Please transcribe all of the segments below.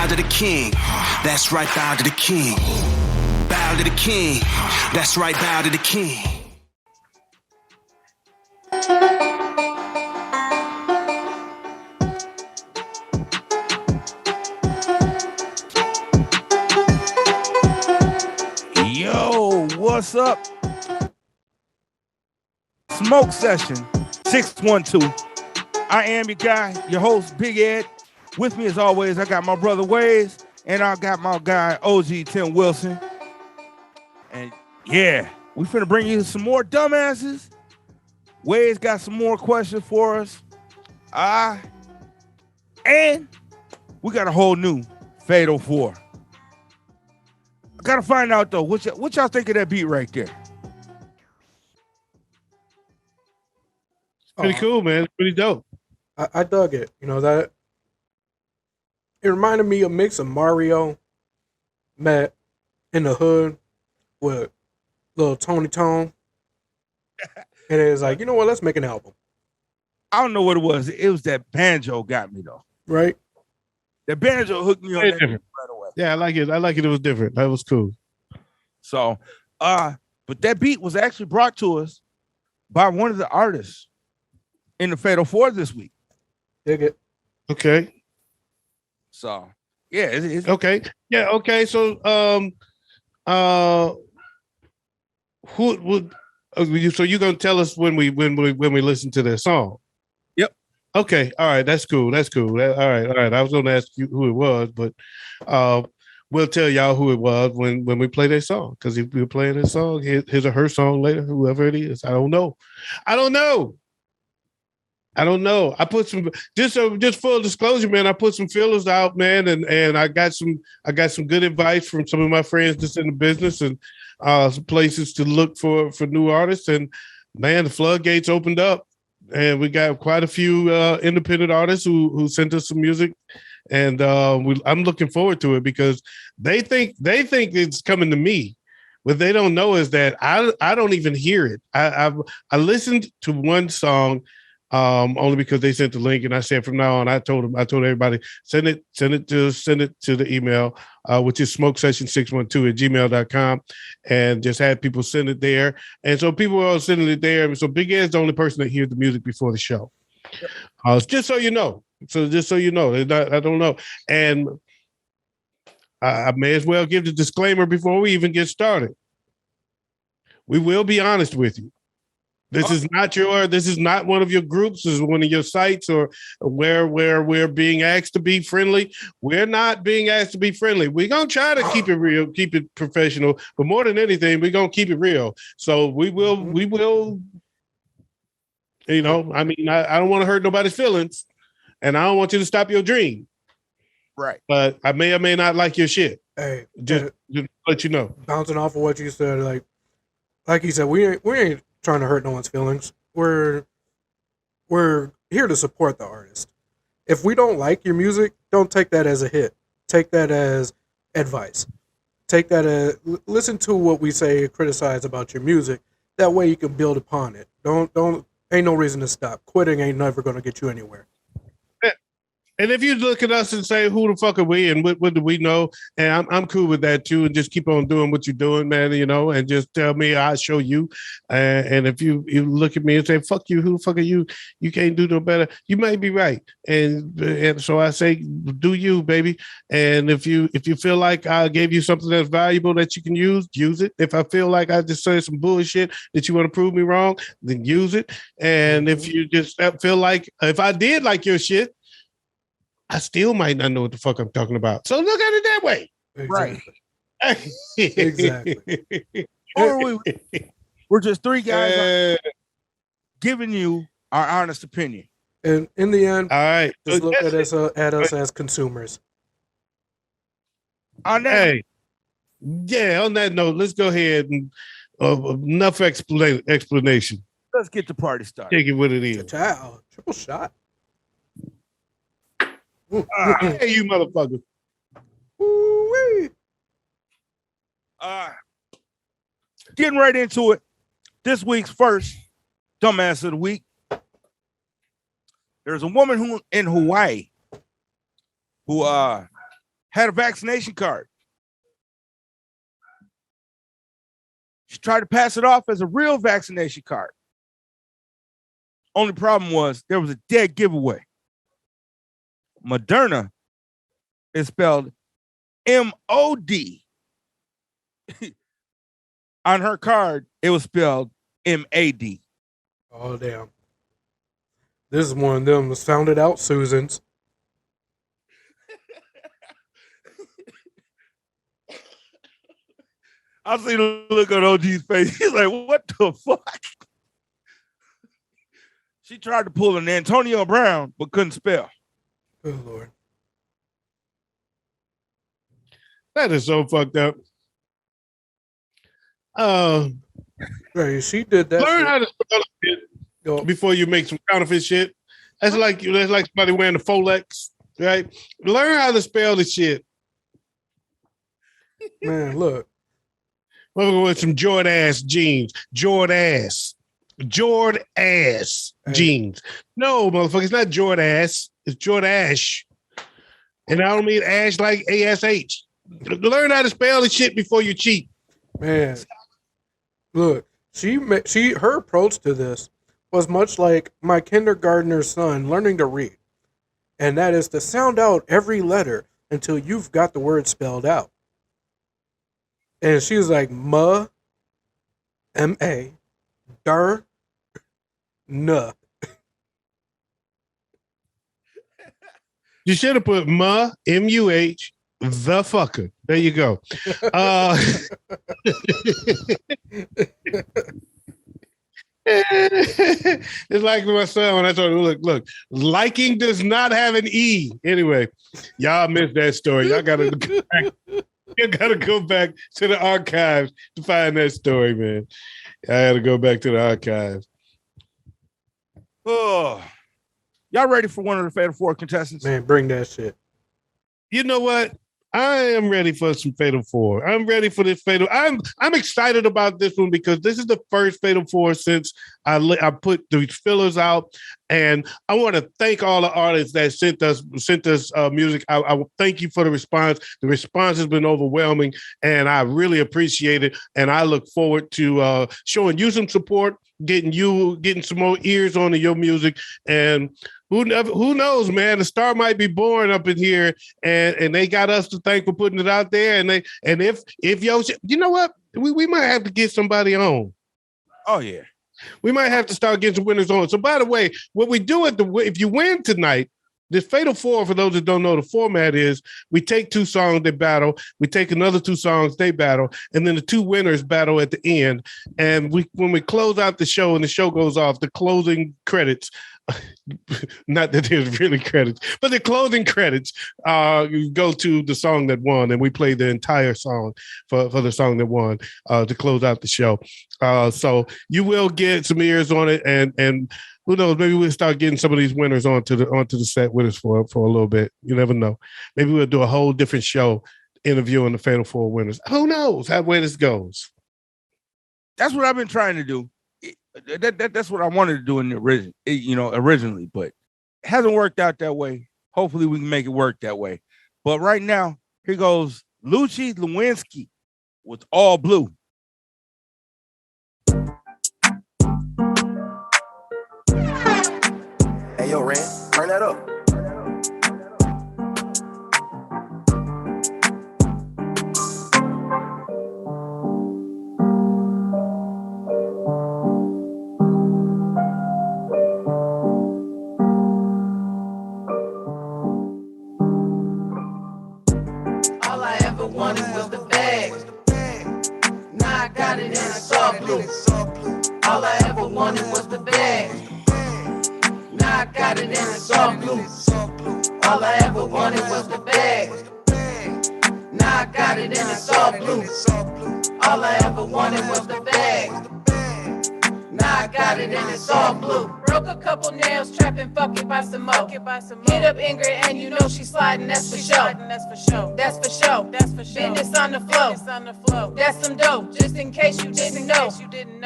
bow to the king. That's right, bow to the king. Bow to the king. That's right, bow to the king. Yo, what's up? Smoke Session 612. I am your guy, your host, Big Ed. With me as always, I got my brother Waze, and I got my guy OG Tim Wilson. And yeah, we finna bring you some more dumbasses. Waze got some more questions for us. And we got a whole new Fatal 4. I gotta find out though, what y'all think of that beat right there? Pretty cool, man. It's pretty dope. I dug it. You know, that it reminded me a mix of Mario met in the hood with little Tony Tone. And it was like, you know what, let's make an album. I don't know what it was. It was that banjo got me though. Right? The banjo hooked me on that beat right away. Yeah, I like it. I like it. It was different. That was cool. So, but that beat was actually brought to us by one of the artists in the Fatal 4 this week. Dig it. Okay. So, yeah, it's Okay. Yeah. Okay. So, who would? So you're gonna tell us when we listen to their song? Yep. Okay. All right. That's cool. That's cool. All right. All right. I was gonna ask you who it was, but we'll tell y'all who it was when we play their song. Because if we're playing his song, his or her song later, whoever it is, I don't know. I put some just full disclosure, man. I put some feelers out, man, and I got some good advice from some of my friends just in the business and some places to look for new artists. And man, the floodgates opened up, and we got quite a few independent artists who sent us some music, and I'm looking forward to it because they think it's coming to me. What they don't know is that I don't even hear it. I listened to one song. Only because they sent the link, and I said from now on, I told everybody send it to the email, which is smokesession612@gmail.com, and just had people send it there. And so people are sending it there. So Big Ed's the only person that hears the music before the show. Just so you know. I don't know. And I may as well give the disclaimer before we even get started. We will be honest with you. This is not one of your groups. This is one of your sites or where we're being asked to be friendly. We're not being asked to be friendly. We're going to try to keep it real, keep it professional, but more than anything, we're going to keep it real. So we will, you know, I mean, I don't want to hurt nobody's feelings and I don't want you to stop your dream. right. But I may or may not like your shit. Hey, Just let you know. bouncing off of what you said, like you said, we ain't trying to hurt no one's feelings. We're here to support the artist. If we don't like your music, don't take that as a hit. Take that as advice. Take that as listen to what we say, criticize about your music. That way you can build upon it. Don't ain't no reason to stop. Quitting ain't never gonna get you anywhere. And if you look at us and say, who the fuck are we and what do we know? And I'm cool with that too. And just keep on doing what you're doing, man, you know, and just tell me, I'll show you. And if you look at me and say, fuck you, who the fuck are you? You can't do no better. You may be right. And so I say, do you, baby. And if you feel like I gave you something that's valuable that you can use it. If I feel like I just said some bullshit that you want to prove me wrong, then use it. And if you just feel like, if I did like your shit, I still might not know what the fuck I'm talking about. So look at it that way. Exactly. Right. Exactly. Or we're just three guys giving you our honest opinion. And in the end, all right, just look at us as consumers. On that, hey, yeah. On that note, let's go ahead and enough explanation. let's get the party started. Take it what it is. Child, triple shot. Hey, you motherfucker. Ooh-wee. Getting right into it. This week's first dumbass of the week. There's a woman in Hawaii who had a vaccination card. She tried to pass it off as a real vaccination card. Only problem was there was a dead giveaway. Moderna is spelled M-O-D. On her card, it was spelled M-A-D. Oh, damn. This is one of them sounded out Susans. I see the look on OG's face. He's like, what the fuck? She tried to pull an Antonio Brown, but couldn't spell. Good Lord. That is so fucked up. Right, she did that. Learn shit. how to spell shit before you make some counterfeit shit. That's like somebody wearing a Folex, right? Learn how to spell the shit. Man, look. Motherfucker with some Jordache jeans. Jordache jeans. No, motherfucker, it's not Jordache. It's Jordache. And I don't mean ash like A-S-H. Learn how to spell the shit before you cheat. Man, look, her approach to this was much like my kindergartner's son learning to read, and that is to sound out every letter until you've got the word spelled out. And she was like, "Ma, M-A, dar, nuh." You should have put ma, M-U-H, the fucker. There you go. It's like my son when I told him, look, liking does not have an E. Anyway, y'all missed that story. Y'all gotta go back. You gotta go back to the archives to find that story, man. I had to go back to the archives. Oh, y'all ready for one of the Fatal Four contestants? Man, bring that shit. You know what? I am ready for some Fatal Four. I'm ready for this Fatal. I'm excited about this one because this is the first Fatal Four since I put the fillers out, and I want to thank all the artists that sent us music. I thank you for the response. The response has been overwhelming, and I really appreciate it. And I look forward to showing you some support, getting some more ears onto your music, and who knows, man? The star might be born up in here, and they got us to thank for putting it out there. And if you know what, we might have to get somebody on. Oh yeah, we might have to start getting some winners on. So by the way, what we do if you win tonight, this Fatal Four, for those that don't know, the format is we take 2 songs, they battle. We take another 2 songs, they battle. And then the 2 winners battle at the end. And when we close out the show and the show goes off, the closing credits, not that there's really credits, but the closing credits you go to the song that won. And we play the entire song for the song that won to close out the show. So you will get some ears on it. And who knows? Maybe we'll start getting some of these winners onto the set with us for a little bit. You never know. Maybe we'll do a whole different show interviewing the Fatal Four winners. Who knows how where this goes? That's what I've been trying to do. That's what I wanted to do in the originally, but it hasn't worked out that way. Hopefully, we can make it work that way. But right now, here goes Lucci Lewinsky with All Blue. Hey, yo, Ren, turn that up. All I ever wanted was the bag. Now I got it in soft blue. All I ever wanted was the bag. Now I got it in soft blue. All I ever wanted was the bag. Now I got it in soft blue. All I ever wanted was the bag. Now Now I got it and it's all blue. Broke a couple nails, trapping, fuck it by some more. Hit up Ingrid and you know she sliding, that's for sure. That's for sure. That's for sure. That's for sure. Business on the flow. That's some dope, just in case you didn't know.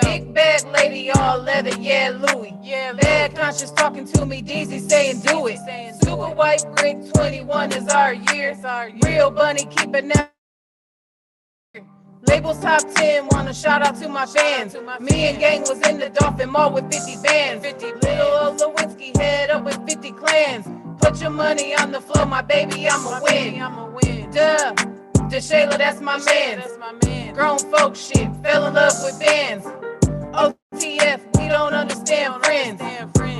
Big bag lady, all leather, yeah, Louis. Yeah, bad conscious talking to me, Deezy saying do it. Super white brick, 21 is our year. Real bunny, keeping that. Labels top 10, wanna shout out to my fans. Me and gang was in the Dolphin Mall with 50 bands. Little old Lewinsky head up with 50 clans. Put your money on the floor, my baby, I'ma win. Duh, DeShayla, that's my man. Grown folk shit, fell in love with bands. OTF, we don't understand friends.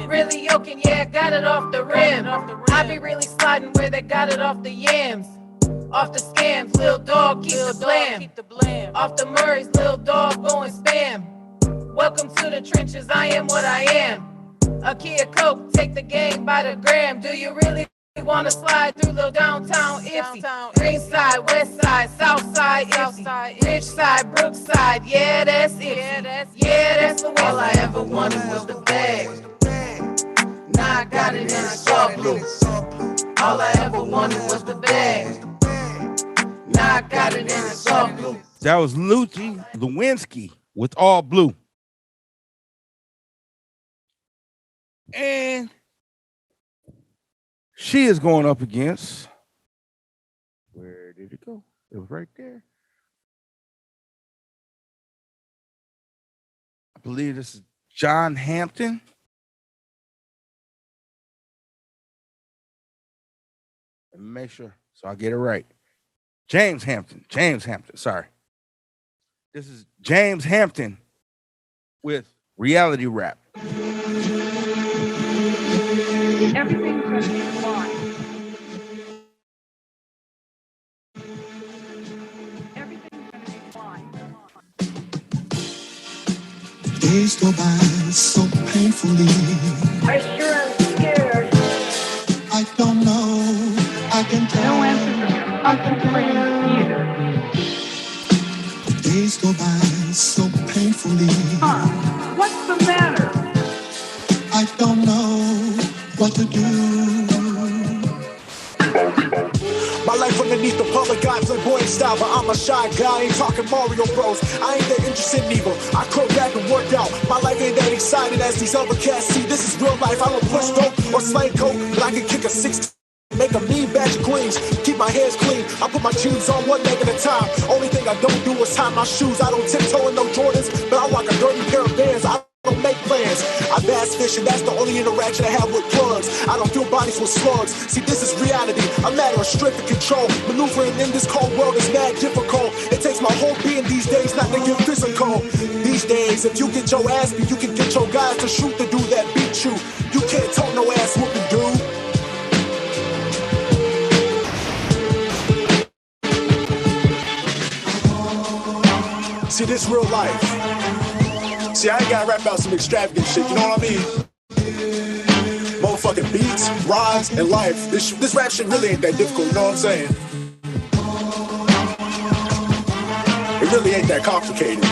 Really yoking, yeah, got it off the rim. I be really sliding where they got it off the yams. Off the scams, lil' dog, keep the blam. Off the Murrays, lil' dog going spam. Welcome to the trenches, I am what I am. A Kia Coke, take the game by the gram. Do you really wanna slide through little downtown Ipsy? Green side, west side, south side, Ipsy. Rich side, Brookside, yeah, that's it. Yeah, that's the way. All I ever wanted was the bag. Now I got it and it's all blue. All I ever wanted was the bag. Now I got it and it's all blue. That was Lucci Lewinsky with All Blue. And she is going up against, where did it go? It was right there. I believe this is John Hampton. Let me make sure so I get it right. James Hampton, sorry. This is James Hampton with Reality Rap. Everything's gonna be fine. Everything's gonna be fine. Days go by so painfully. I sure am scared. I don't know. I can tell. No answer from your fucking friends either. Days go by so painfully. What's the matter? I don't know what to do. My life underneath the public eye, playboy style, but I'm a shy guy. Ain't talking Mario Bros. I ain't that interested in evil. I croak back and work out. My life ain't that exciting as these other cats see. This is real life. I don't push dope or slang coke, but I can kick a 6. Make a mean batch of queens, keep my hands clean. I put my jeans on one leg at a time. Only thing I don't do is tie my shoes. I don't tiptoe in no Jordans, but I rock a dirty pair of Vans. I don't make plans. I bass fish and that's the only interaction I have with plugs. I don't fill bodies with slugs. See, this is reality, a matter of strength and control. Maneuvering in this cold world is mad difficult. It takes my whole being these days not to get physical. These days, if you get your ass beat, you can get your guys to shoot the dude that beat you. You can't talk no ass whooping, dude. See, this real life. See, I ain't gotta rap about some extravagant shit, you know what I mean? Motherfucking beats, rhymes, and life. This rap shit really ain't that difficult, you know what I'm saying? It really ain't that complicated.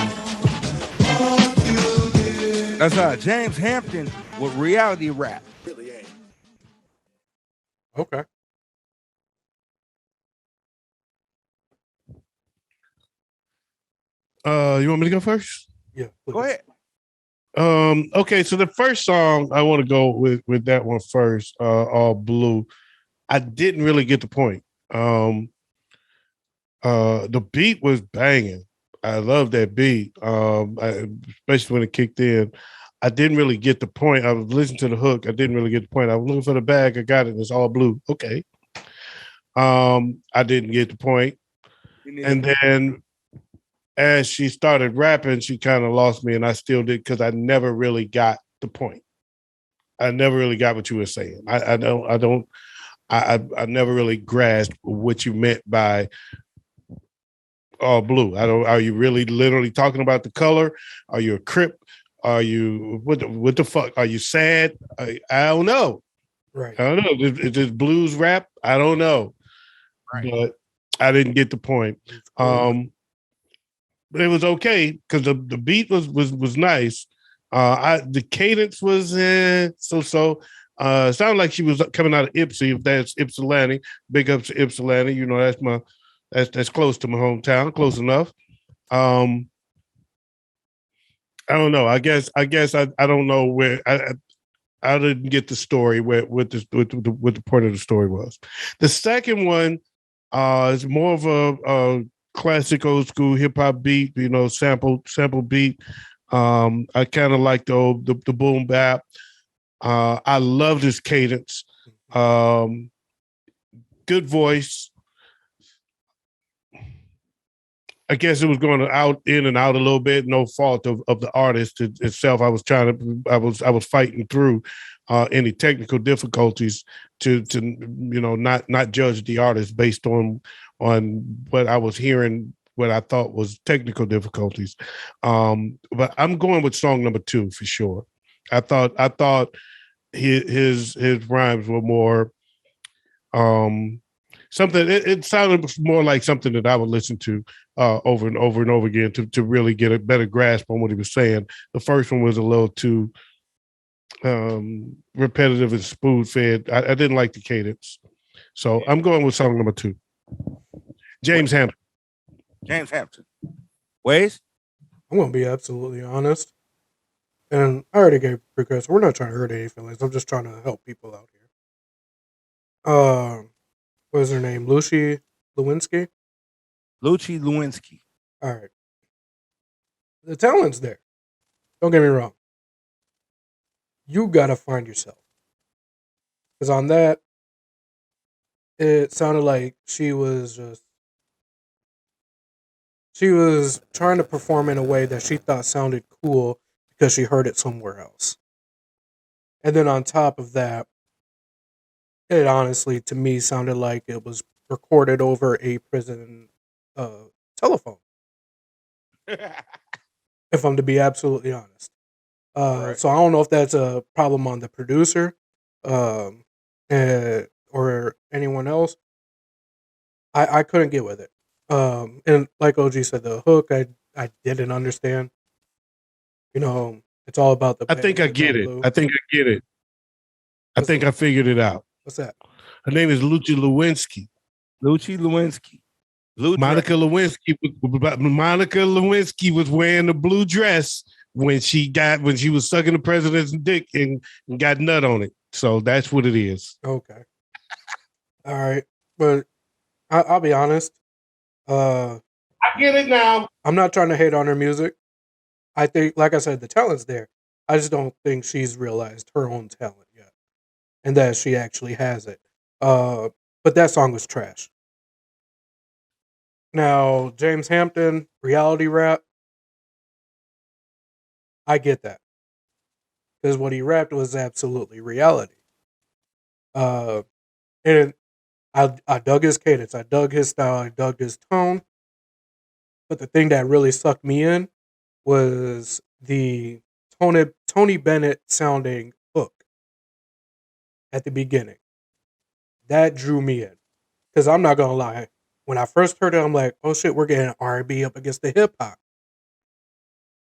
That's James Hampton with Reality Rap. Really ain't. Okay. You want me to go first? Yeah. Please. Go ahead. Okay, so the first song I want to go with that one first, All Blue. I didn't really get the point. The beat was banging. I love that beat, especially when it kicked in. I didn't really get the point. I was listening to the hook. I didn't really get the point. I was looking for the bag. I got it. It's all blue. Okay. I didn't get the point. And then as she started rapping, she kind of lost me, and I still did because I never really got the point. I never really got what you were saying. I never really grasped what you meant by all blue. Are you really literally talking about the color? Are you a Crip? Are you what the fuck? Are you sad? I don't know. Right. I don't know. Is this blues rap? I don't know. Right. But I didn't get the point. But it was okay because the beat was nice. The cadence was so. Sounded like she was coming out of Ypsi. If that's Ypsilanti, big ups to Ypsilanti. You know, that's close to my hometown, close enough. I don't know. I guess I don't know where I didn't get the story where what the point of the story was. The second one is more of a classic old school hip hop beat, you know, sample beat. I kind of like the boom bap. I love his cadence. Good voice. I guess it was going in and out a little bit. No fault of the artist itself. I was fighting through any technical difficulties to not judge the artist based on what I was hearing, what I thought was technical difficulties. But I'm going with song number 2 for sure. I thought his rhymes were more something. It sounded more like something that I would listen to over and over and over again to really get a better grasp on what he was saying. The first one was a little too repetitive and spoon fed. I didn't like the cadence, so I'm going with song number 2. James Hampton. James Hampton. Ways? I'm gonna be absolutely honest, and I already gave requests. We're not trying to hurt any feelings. I'm just trying to help people out here. What is her name? Lucy Lewinsky. Lucci Lewinsky. All right. The talent's there. Don't get me wrong. You gotta find yourself. Because on that, it sounded like she was trying to perform in a way that she thought sounded cool because she heard it somewhere else. And then on top of that, it honestly, to me, sounded like it was recorded over a prison telephone. If I'm to be absolutely honest. Right. So I don't know if that's a problem on the producer or anyone else. I couldn't get with it. And like OG said, the hook, I didn't understand. You know, it's all about the. I think I get it. I think I get it. I think I figured it out. What's that? Her name is Lucci Lewinsky. Lucci Lewinsky. Monica Lewinsky was wearing the blue dress when she was sucking the president's dick and got nut on it. So that's what it is. Okay. All right. But I'll be honest. I get it now. I'm not trying to hate on her music. I think, like I said, the talent's there. I just don't think she's realized her own talent yet. And that she actually has it. But that song was trash. Now, James Hampton, reality rap. I get that. Because what he rapped was absolutely reality. And I dug his cadence. I dug his style. I dug his tone. But the thing that really sucked me in was the Tony Bennett sounding hook at the beginning. That drew me in. Because I'm not going to lie. When I first heard it, I'm like, oh shit, we're getting R&B up against the hip hop.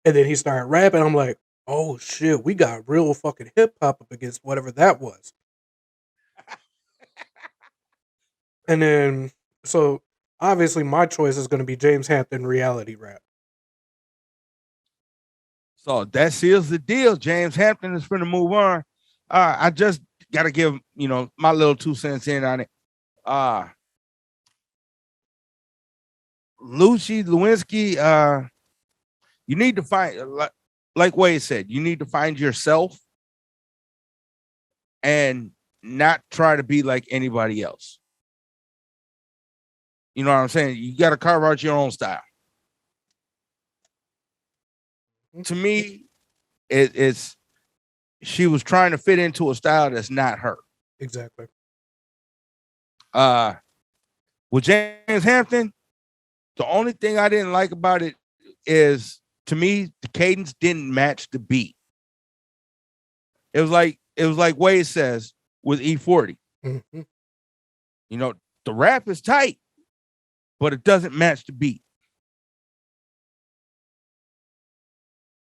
And then he started rapping. I'm like, oh shit, we got real fucking hip hop up against whatever that was. And then, so obviously my choice is going to be James Hampton reality rap. So that seals the deal. James Hampton is going to move on. I just got to give, my little 2 cents in on it. Lucci Lewinsky, you need to find, like Wade said, you need to find yourself and not try to be like anybody else. You know what I'm saying? You got to carve out your own style. To me, it's she was trying to fit into a style that's not her. Exactly. With James Hampton, the only thing I didn't like about it is, to me, the cadence didn't match the beat. It was like Wade says with E40. Mm-hmm. The rap is tight, but it doesn't match the beat.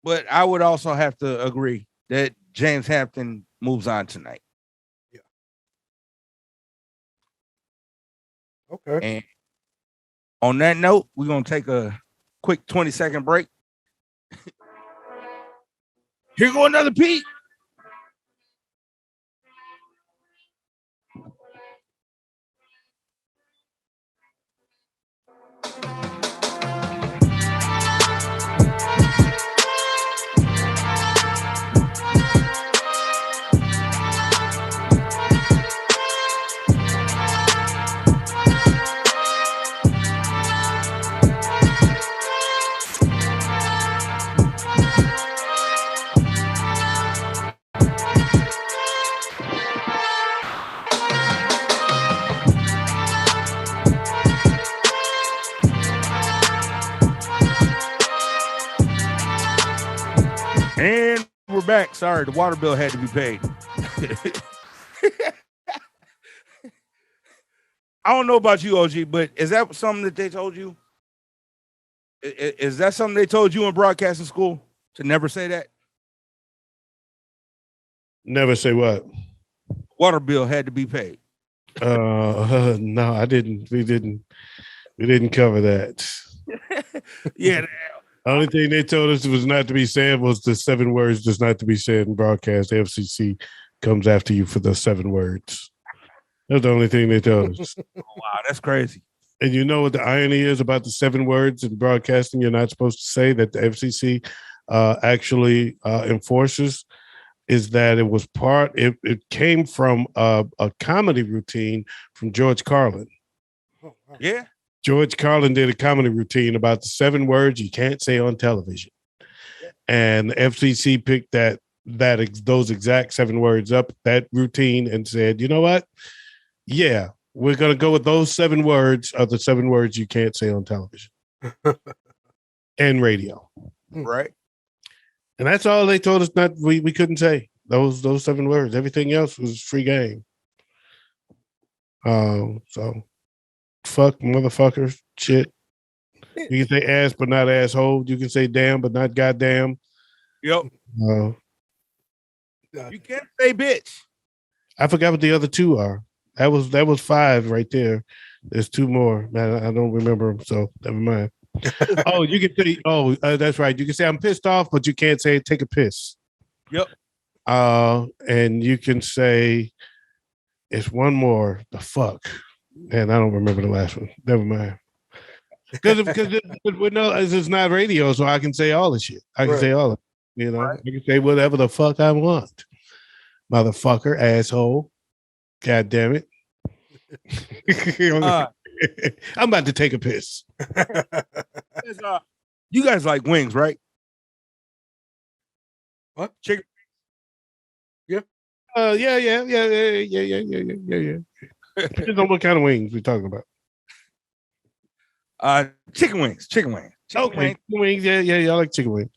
But I would also have to agree that James Hampton moves on tonight. Okay. And on that note, we're gonna take a quick 20-second break. Here go another Pete. And we're back. Sorry, the water bill had to be paid. I don't know about you, OG, but is that something that they told you? Is that something they told you in broadcasting school to never say that? Never say what? Water bill had to be paid. No, I didn't. We didn't cover that. Yeah. The only thing they told us was not to be said was the 7 words just not to be said in broadcast. The FCC comes after you for the 7 words. That's the only thing they told us. Wow, that's crazy. And you know what the irony is about the 7 words in broadcasting you're not supposed to say that the FCC actually enforces is that it came from a comedy routine from George Carlin. Yeah. George Carlin did a comedy routine about the 7 words you can't say on television. And the FCC picked those exact 7 words up, that routine, and said, you know what? Yeah, we're going to go with those 7 words are the 7 words you can't say on television and radio. Right. And that's all they told us we couldn't say. Those 7 words. Everything else was free game. So fuck motherfuckers, shit. You can say ass but not asshole. You can say damn but not goddamn. Yep. You can't say bitch. I forgot what the other 2 are. That was 5 right there. There's 2 more. Man, I don't remember them, so never mind. Oh, you can say. Oh, that's right. You can say I'm pissed off, but you can't say take a piss. Yep. And you can say it's one more. The fuck. And I don't remember the last one. Never mind. Because it's not radio, so I can say all the shit. I can say all of it. You know, I can say whatever the fuck I want. Motherfucker, asshole. God damn it. I'm about to take a piss. You guys like wings, right? What? Chicken? Yeah. Yeah. Depends on what kind of wings we're talking about. Chicken wings. Chicken wings. Chicken wings. Yeah. I like chicken wings.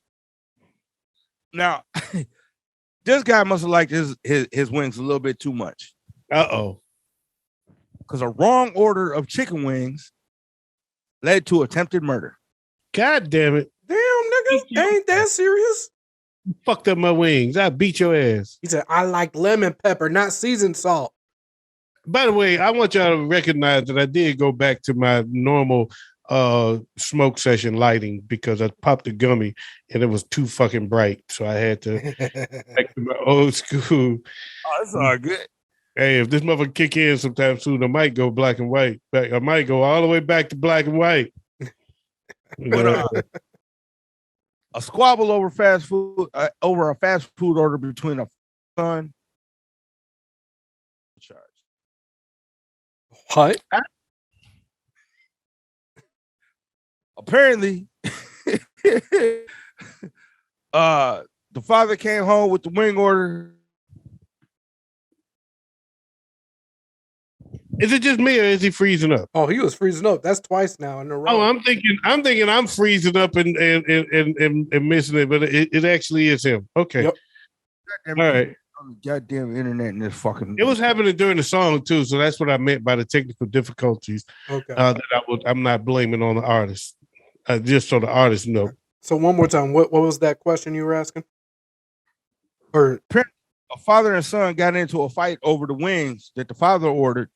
Now, this guy must have liked his wings a little bit too much. Uh-oh. Because a wrong order of chicken wings led to attempted murder. God damn it. Damn, nigga. Ain't that serious? You fucked up my wings. I beat your ass. He said, I like lemon pepper, not seasoned salt. By the way, I want y'all to recognize that I did go back to my normal smoke session lighting because I popped a gummy and it was too fucking bright. So I had to back to my old school. Oh, that's all good. Hey, if this motherfucker kick in sometime soon, I might go black and white. I might go all the way back to black and white. A squabble over fast food, over a fast food order between a son. What? Apparently, the father came home with the wing order. Is it just me or is he freezing up? Oh, he was freezing up. That's twice now in a row. Oh, I'm thinking I'm freezing up and missing it, but it actually is him. Okay. Yep. All right. Goddamn internet in this fucking. It was happening during the song too, so that's what I meant by the technical difficulties. Okay. That I'm not blaming on the artist. Just so the artist know. So one more time, what was that question you were asking? Or A father and son got into a fight over the wings that the father ordered.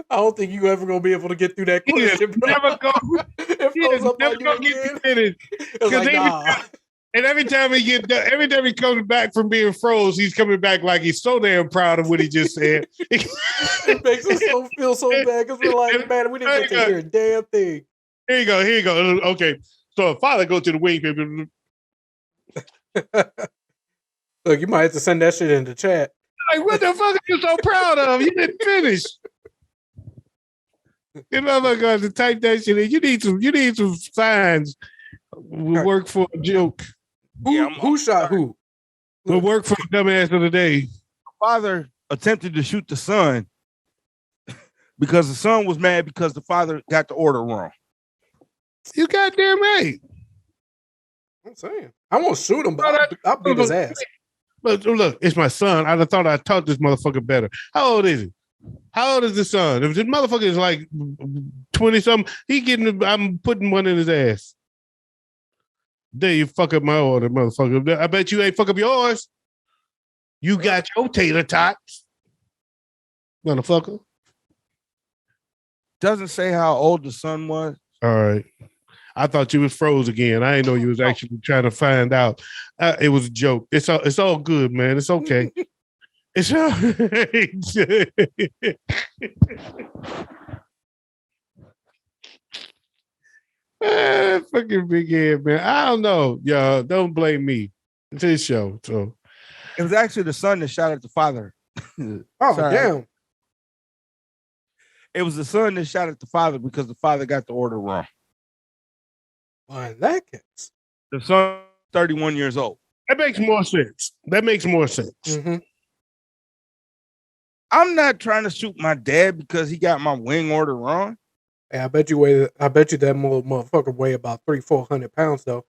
I don't think you ever gonna be able to get through that He is question, bro. never go. It He froze is up never on you gonna get again. you finished. It's 'Cause like, every nah. And every time every time he comes back from being froze, he's coming back like he's so damn proud of what he just said. It makes us feel so bad because we're like, man, we didn't get to hear a damn thing. Here you go. Okay, so if father go to the wing, people. Look, you might have to send that shit in the chat. Like, what the fuck are you so proud of? You didn't finish. You motherfucker got to type that shit in. You need some signs. Will work for a joke. Who shot who? Will work for the dumbass of the day. Father attempted to shoot the son because the son was mad because the father got the order wrong. You goddamn right. I'm saying. I won't shoot him, but I'll beat his ass. Look, it's my son. I thought I taught this motherfucker better. How old is he? How old is the son? If this motherfucker is like 20 something, I'm putting one in his ass. There you fuck up my order, motherfucker. I bet you ain't fuck up yours. You got your tater tots, motherfucker. Doesn't say how old the son was. All right. I thought you was froze again. I didn't know you was actually trying to find out. It was a joke. It's all good, man. It's okay. It's all fucking big head, man. I don't know, y'all. Don't blame me. It's his show. So it was actually the son that shot at the father. Oh, damn. It was the son that shot at the father because the father got the order wrong. Well, in that case, the son 31 years old. That makes more sense. Mm-hmm. I'm not trying to shoot my dad because he got my wing order wrong. Hey, I bet you that motherfucker weigh about 300-400 pounds though.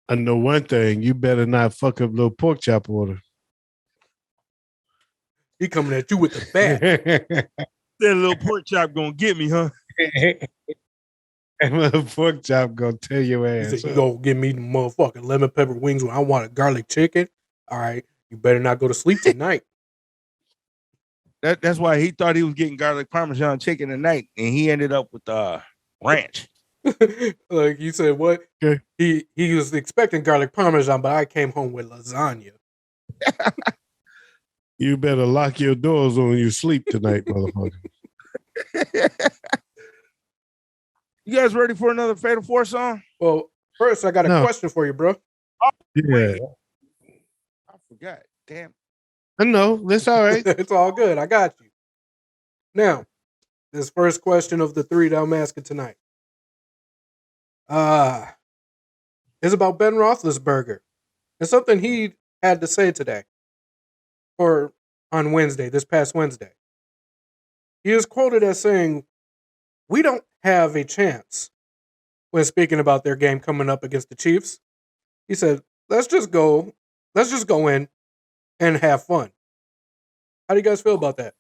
I know one thing: you better not fuck up little pork chop order. He coming at you with the bat. That little pork chop gonna get me, huh? And little pork chop gonna tear your ass. He said, "You gonna give me the motherfucking lemon pepper wings when I want a garlic chicken? All right, you better not go to sleep tonight." That's why he thought he was getting garlic parmesan chicken tonight, and he ended up with ranch. Like you said, what? Okay. He was expecting garlic parmesan, but I came home with lasagna. You better lock your doors when you sleep tonight, motherfucker. You guys ready for another Fatal 4 song? Well, first I got a question for you, bro. Yeah. I forgot. Damn. I know. That's all right. It's all good. I got you. Now, this first question of the 3 that I'm asking tonight. Is about Ben Roethlisberger. It's something he had to say today. Or on Wednesday, this past Wednesday. He is quoted as saying, "We don't have a chance," when speaking about their game coming up against the Chiefs. He said, let's just go in and have fun. How do you guys feel about that?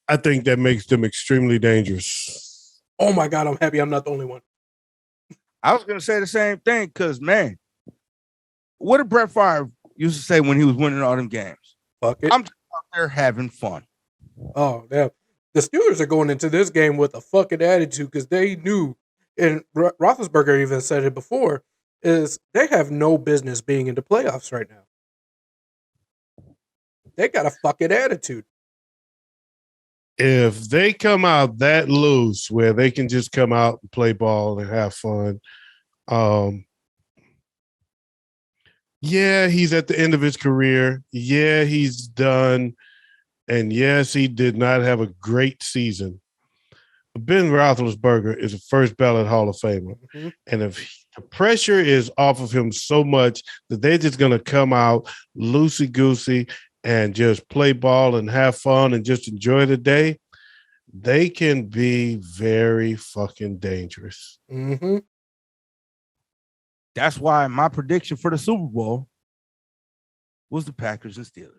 I think that makes them extremely dangerous. Oh my God, I'm happy I'm not the only one. I was going to say the same thing because, man, what did Brett Favre used to say when he was winning all them games? Fuck it. I'm just out there having fun. Oh, damn. The Steelers are going into this game with a fucking attitude because they knew, and Roethlisberger even said it before, is they have no business being in the playoffs right now. They got a fucking attitude. If they come out that loose where they can just come out and play ball and have fun, yeah, he's at the end of his career. Yeah, he's done. And yes, he did not have a great season. Ben Roethlisberger is a first ballot Hall of Famer. Mm-hmm. And if the pressure is off of him so much that they're just going to come out loosey-goosey and just play ball and have fun and just enjoy the day, they can be very fucking dangerous. Mm-hmm. That's why my prediction for the Super Bowl was the Packers and Steelers.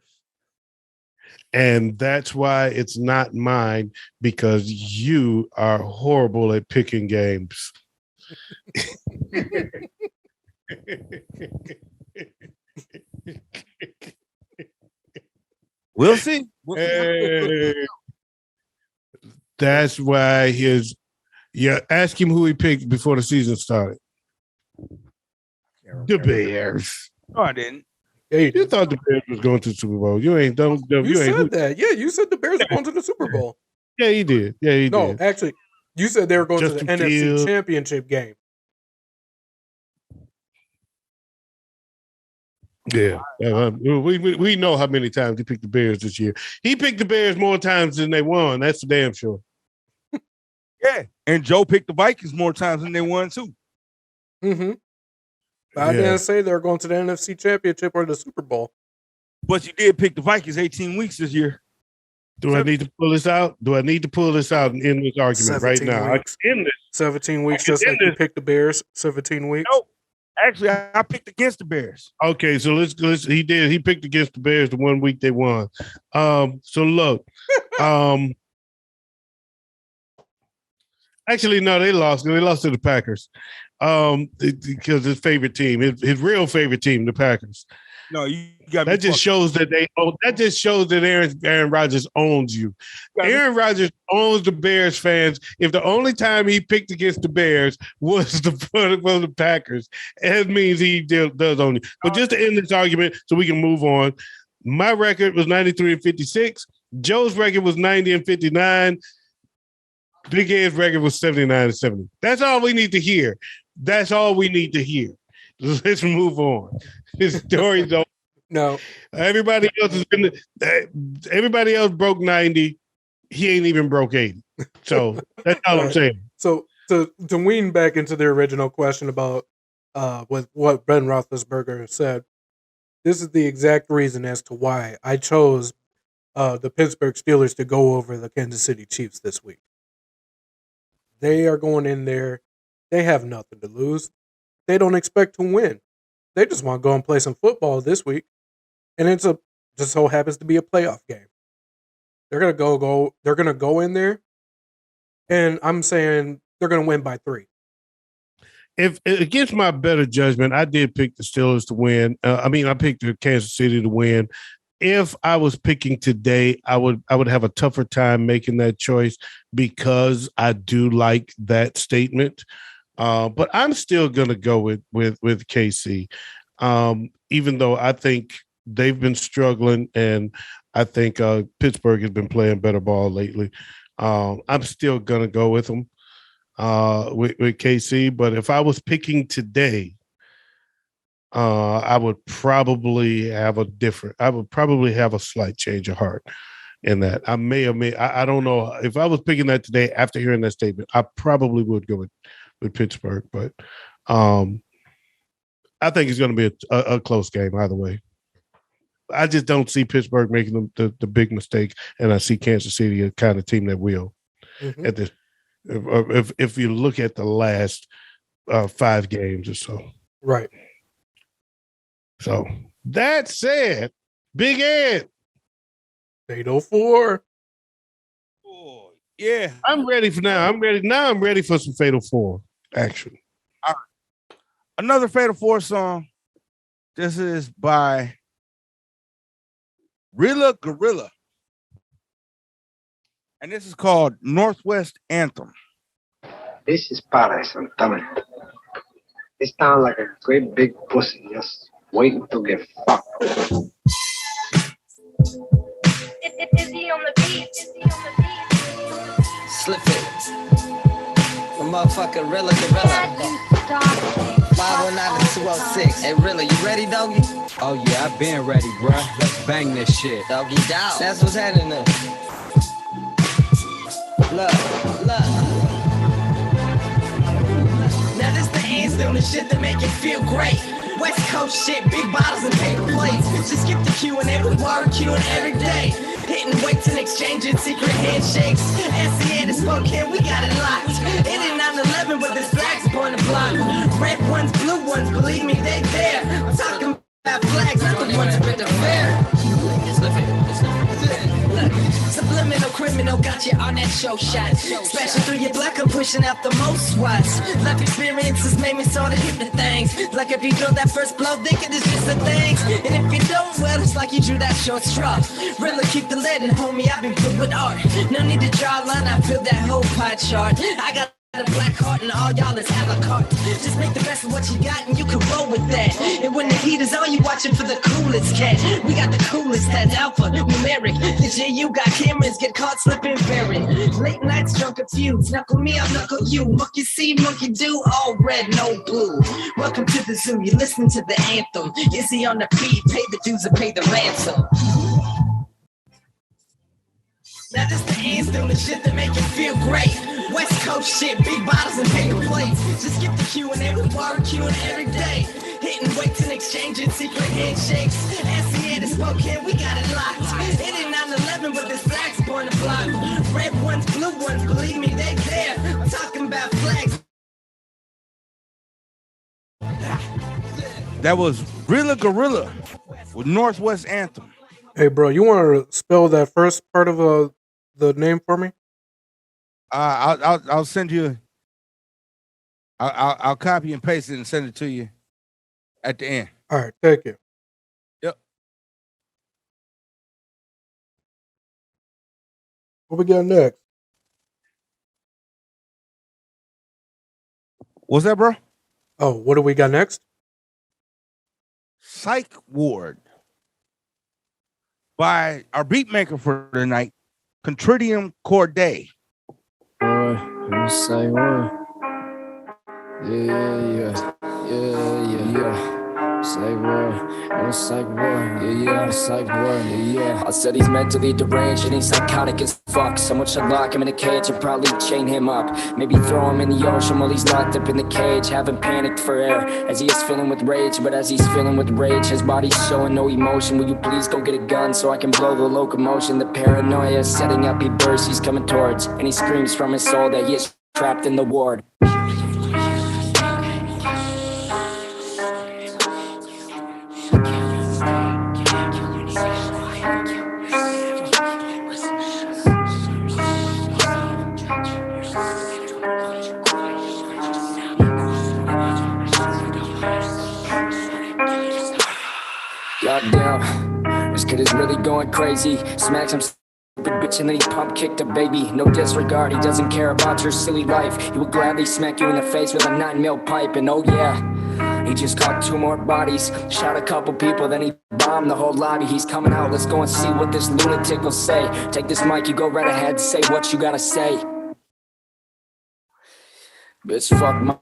And that's why it's not mine, because you are horrible at picking games. We'll see. That's why ask him who he picked before the season started. The Bears. No, I didn't. Yeah, You thought the Bears was going to the Super Bowl. You ain't don't You said that. Yeah, you said the Bears are going to the Super Bowl. Yeah, he did. Yeah, he No, did. actually, you said they were going Justin to the NFC Fields. Championship game. Yeah. We know how many times he picked the Bears this year. He picked the Bears more times than they won. That's for damn sure. Yeah, and Joe picked the Vikings more times than they won too. Mm-hmm. I didn't say they were going to the NFC Championship or the Super Bowl. But you did pick the Vikings 18 weeks this year. Do I need to pull this out? Do I need to pull this out and end this argument right now? Weeks. I can end this. 17 weeks, just like you picked the Bears. 17 weeks. No, actually, I picked against the Bears. Okay, so let's. He did. He picked against the Bears the 1 week they won. So look. Actually, no, they lost. They lost to the Packers. Because his favorite team, his real favorite team, the Packers. No, you got that just shows that that just shows that Aaron Rodgers owns you. Aaron Rodgers owns the Bears fans. If the only time he picked against the Bears was the Packers, it means he does own you. But just to end this argument so we can move on, my record was 93-56. Joe's record was 90-59. Big Ed's record was 79-70. That's all we need to hear. That's all we need to hear. Let's move on. His story's over. No. Everybody else broke 90. He ain't even broke 80. So that's all I'm saying. So to wean back into the original question about with what Ben Roethlisberger said, this is the exact reason as to why I chose the Pittsburgh Steelers to go over the Kansas City Chiefs this week. They are going in there. They have nothing to lose. They don't expect to win. They just want to go and play some football this week. And just so happens to be a playoff game. They're gonna go in there, and I'm saying they're gonna win by 3. If against my better judgment, I did pick the Steelers to win. I picked the Kansas City to win. If I was picking today, I would have a tougher time making that choice because I do like that statement. But I'm still gonna go with KC, even though I think they've been struggling, and I think Pittsburgh has been playing better ball lately. I'm still gonna go with them with KC. But if I was picking today, I would probably have a slight change of heart in that. I don't know. If I was picking that today after hearing that statement, I probably would go with Pittsburgh. But I think it's going to be a close game either way. I just don't see Pittsburgh making the big mistake, and I see Kansas City a kind of team that will. Mm-hmm. At this, if you look at the last 5 games or so, right. So that said, Big Ed, 804. Oh, yeah, I'm ready for now. I'm ready for some Fatal 4 action. All right. Another Fatal 4 song. This is by Rilla Gorilla, and this is called Northwest Anthem. This is paradise, I'm telling you. It sounds like a great big pussy just waiting to get fucked. Izzy on the beat. Slip it. The motherfucker Rilla Gorilla. 519-206. Hey, Rilla, you ready, doggy? Oh, yeah, I've been ready, bruh. Let's bang this shit. Doggy dog. That's what's happening there. Look. Now this the anthem, the shit that make you feel great. West Coast shit, big bottles and paper plates. Just skip the Q&A with barbecuing every day. Hitting weights and exchanging secret handshakes. SCN is Spokane, we got it locked. It ain't 9/11, but this flag's point of block. Red ones, blue ones, believe me, they there. I'm talking flags, not the ones with the fair. Subliminal criminal got you on that show shot. Smashing through your block, I'm pushing out the most watts. Life experiences made me sort of hit the things. Like if you throw that first blow, thinking it's just the things. And if you don't, well, it's like you drew that short straw. Really keep the lead and homie, I've been put with art. No need to draw a line, I feel that whole pie chart. I got a black heart and all y'all is a la carte. Just make the best of what you got and you can roll with that. And when the heat is on, you watching for the coolest cat. We got the coolest that alpha numeric. The GU got cameras, get caught slipping buried. Late nights drunk confused. Knuckle me, I'll knuckle you. Monkey see, monkey do, all red, no blue. Welcome to the zoo, you listen to the anthem. Izzy on the beat, pay the dues and pay the ransom. Now this the anthem, the shit that make you feel great. West Coast shit, big bottles and paper plates. Just skip the Q&A with barbecuing every day. Hitting weights and exchanging secret handshakes. SCA to Spokane, we got it locked. It ain't 9/11, but this flag's born to block. Red ones, blue ones, believe me, they there. I'm talking about flags. That was Rilla Gorilla with Northwest Anthem. Hey, bro, you want to spell that first part of the name for me? I'll send you. I'll copy and paste it and send it to you at the end. All right, thank you. Yep. What we got next? What's that, bro? Oh, what do we got next? Psych Ward by our beat maker for the night, Contridium Corday. Boy, you say what? Yeah. Say what? I'm psych ward. Yeah, psych ward. Yeah. I said he's mentally deranged and he's psychotic as fuck. Someone should lock him in a cage and probably chain him up. Maybe throw him in the ocean while he's locked up in the cage. Haven't panicked for air as he is filling with rage. But as he's filling with rage, his body's showing no emotion. Will you please go get a gun so I can blow the locomotion? The paranoia is setting up, he bursts, he's coming towards. And he screams from his soul that he is trapped in the ward. Goddamn, this kid is really going crazy. Smacks him stupid bitch and then he pump kicked a baby. No disregard, he doesn't care about your silly life. He will gladly smack you in the face with a 9mm pipe. And oh yeah, he just caught 2 more bodies. Shot a couple people, then he bombed the whole lobby. He's coming out, let's go and see what this lunatic will say. Take this mic, you go right ahead, say what you gotta say. Bitch, fuck my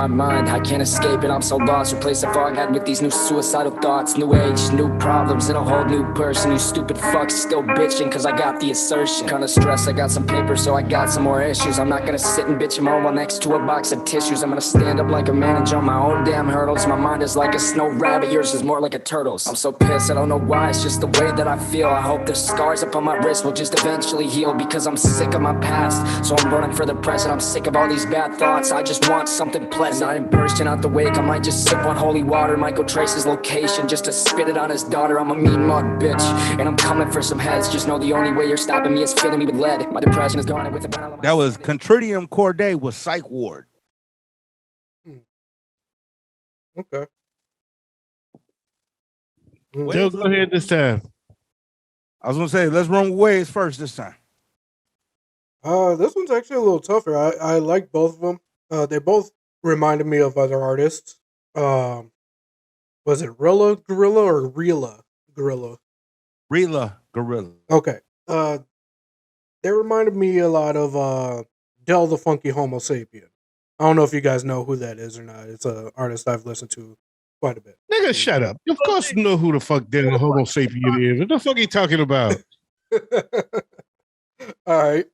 mind, I can't escape it, I'm so lost. Replace the fog head with these new suicidal thoughts. New age, new problems, and a whole new person. You stupid fucks still bitching cause I got the assertion. Kinda stressed, I got some paper so I got some more issues. I'm not gonna sit and bitch them all while next to a box of tissues. I'm gonna stand up like a man and jump my own damn hurdles. My mind is like a snow rabbit, yours is more like a turtle's. I'm so pissed, I don't know why, it's just the way that I feel. I hope the scars up on my wrist will just eventually heal. Because I'm sick of my past, so I'm running for the present. I'm sick of all these bad thoughts, I just want something pleasant. I am bursting out the wake, I might just sip on holy water. Might go trace his location just to spit it on his daughter. I'm a mean mug bitch, and I'm coming for some heads. Just know the only way you're stopping me is filling me with lead. My depression is gone with the battle. That was Contridium Corday with Psych Ward. Okay. Joe, go ahead this time. I was gonna say, let's run with Waves first this time. This one's actually a little tougher. I like both of them. They both reminded me of other artists. Was it Rilla Gorilla or Rila Gorilla? Rila Gorilla. Okay. They reminded me a lot of Del the Funky Homo Sapien. I don't know if you guys know who that is or not. It's an artist I've listened to quite a bit. Nigga, shut up. Of course you know who the fuck Del the Homo Sapien is. What the fuck are you talking about? All right.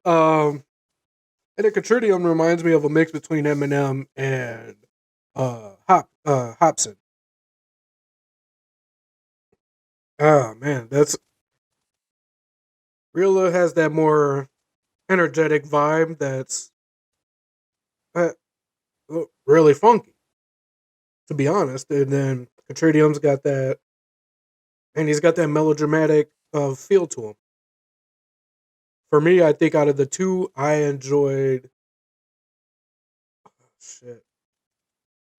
And the Contridium reminds me of a mix between Eminem and Hopsin. Oh man, that's Rilla has that more energetic vibe that's really funky. to be honest. And then Contridium's got that, and he's got that melodramatic feel to him. For me, I think out of the two, I enjoyed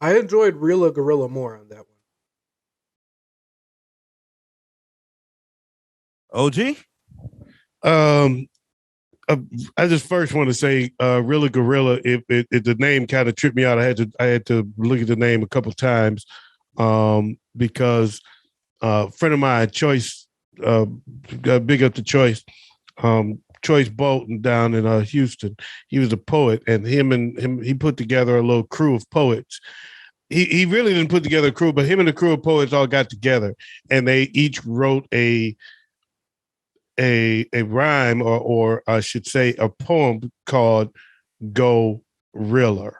Real Gorilla more on that one. OG? I just first want to say, Really Gorilla. If the name kind of tripped me out, I had to look at the name a couple times, because a friend of mine, Choice, big up to Choice, Choice Bolton down in Houston. He was a poet, and he put together a little crew of poets. He really didn't put together a crew, but him and the crew of poets all got together, and they each wrote a rhyme, or I should say a poem called Go-Rilla.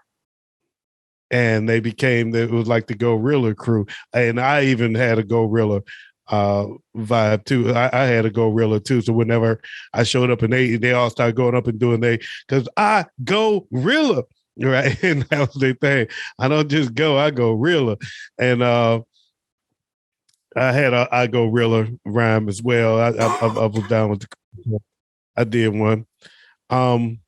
And it was like the Go-Rilla crew. And I even had a Go-Rilla vibe too. I had a Go-Rilla too. So whenever I showed up and they all started going up and doing because I Go-Rilla, right? And that was their thing. I don't just go, I Go-Rilla. And I had a I Go-Rilla rhyme as well. I was down with I did one. And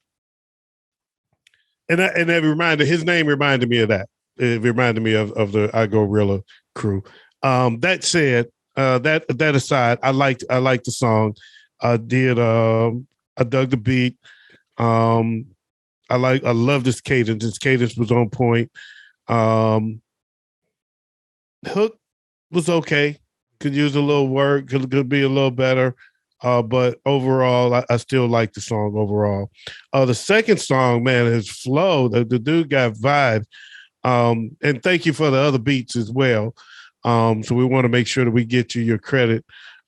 that his name reminded me of that. It reminded me of the I Go-Rilla crew. That said, that aside, I liked the song. I dug the beat. I love this cadence. This cadence was on point. Hook was okay. Could use a little work. Could be a little better. But overall, I still like the song overall. The second song, man, his flow. The dude got vibes. And thank you for the other beats as well. So we want to make sure that we get you your credit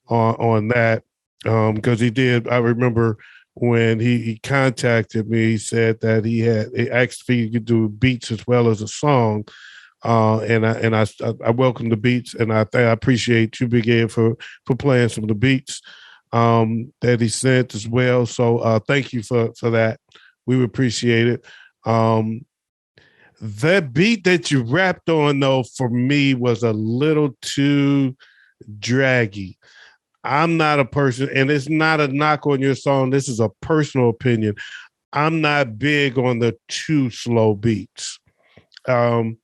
on that, because he did. I remember when he contacted me, he said that he asked if he could do beats as well as a song. And I welcome the beats, and I appreciate you, Big Ed, for playing some of the beats that he sent as well. So thank you for that. We appreciate it. That beat that you rapped on, though, for me was a little too draggy. I'm not a person, and it's not a knock on your song. This is a personal opinion. I'm not big on the too slow beats. I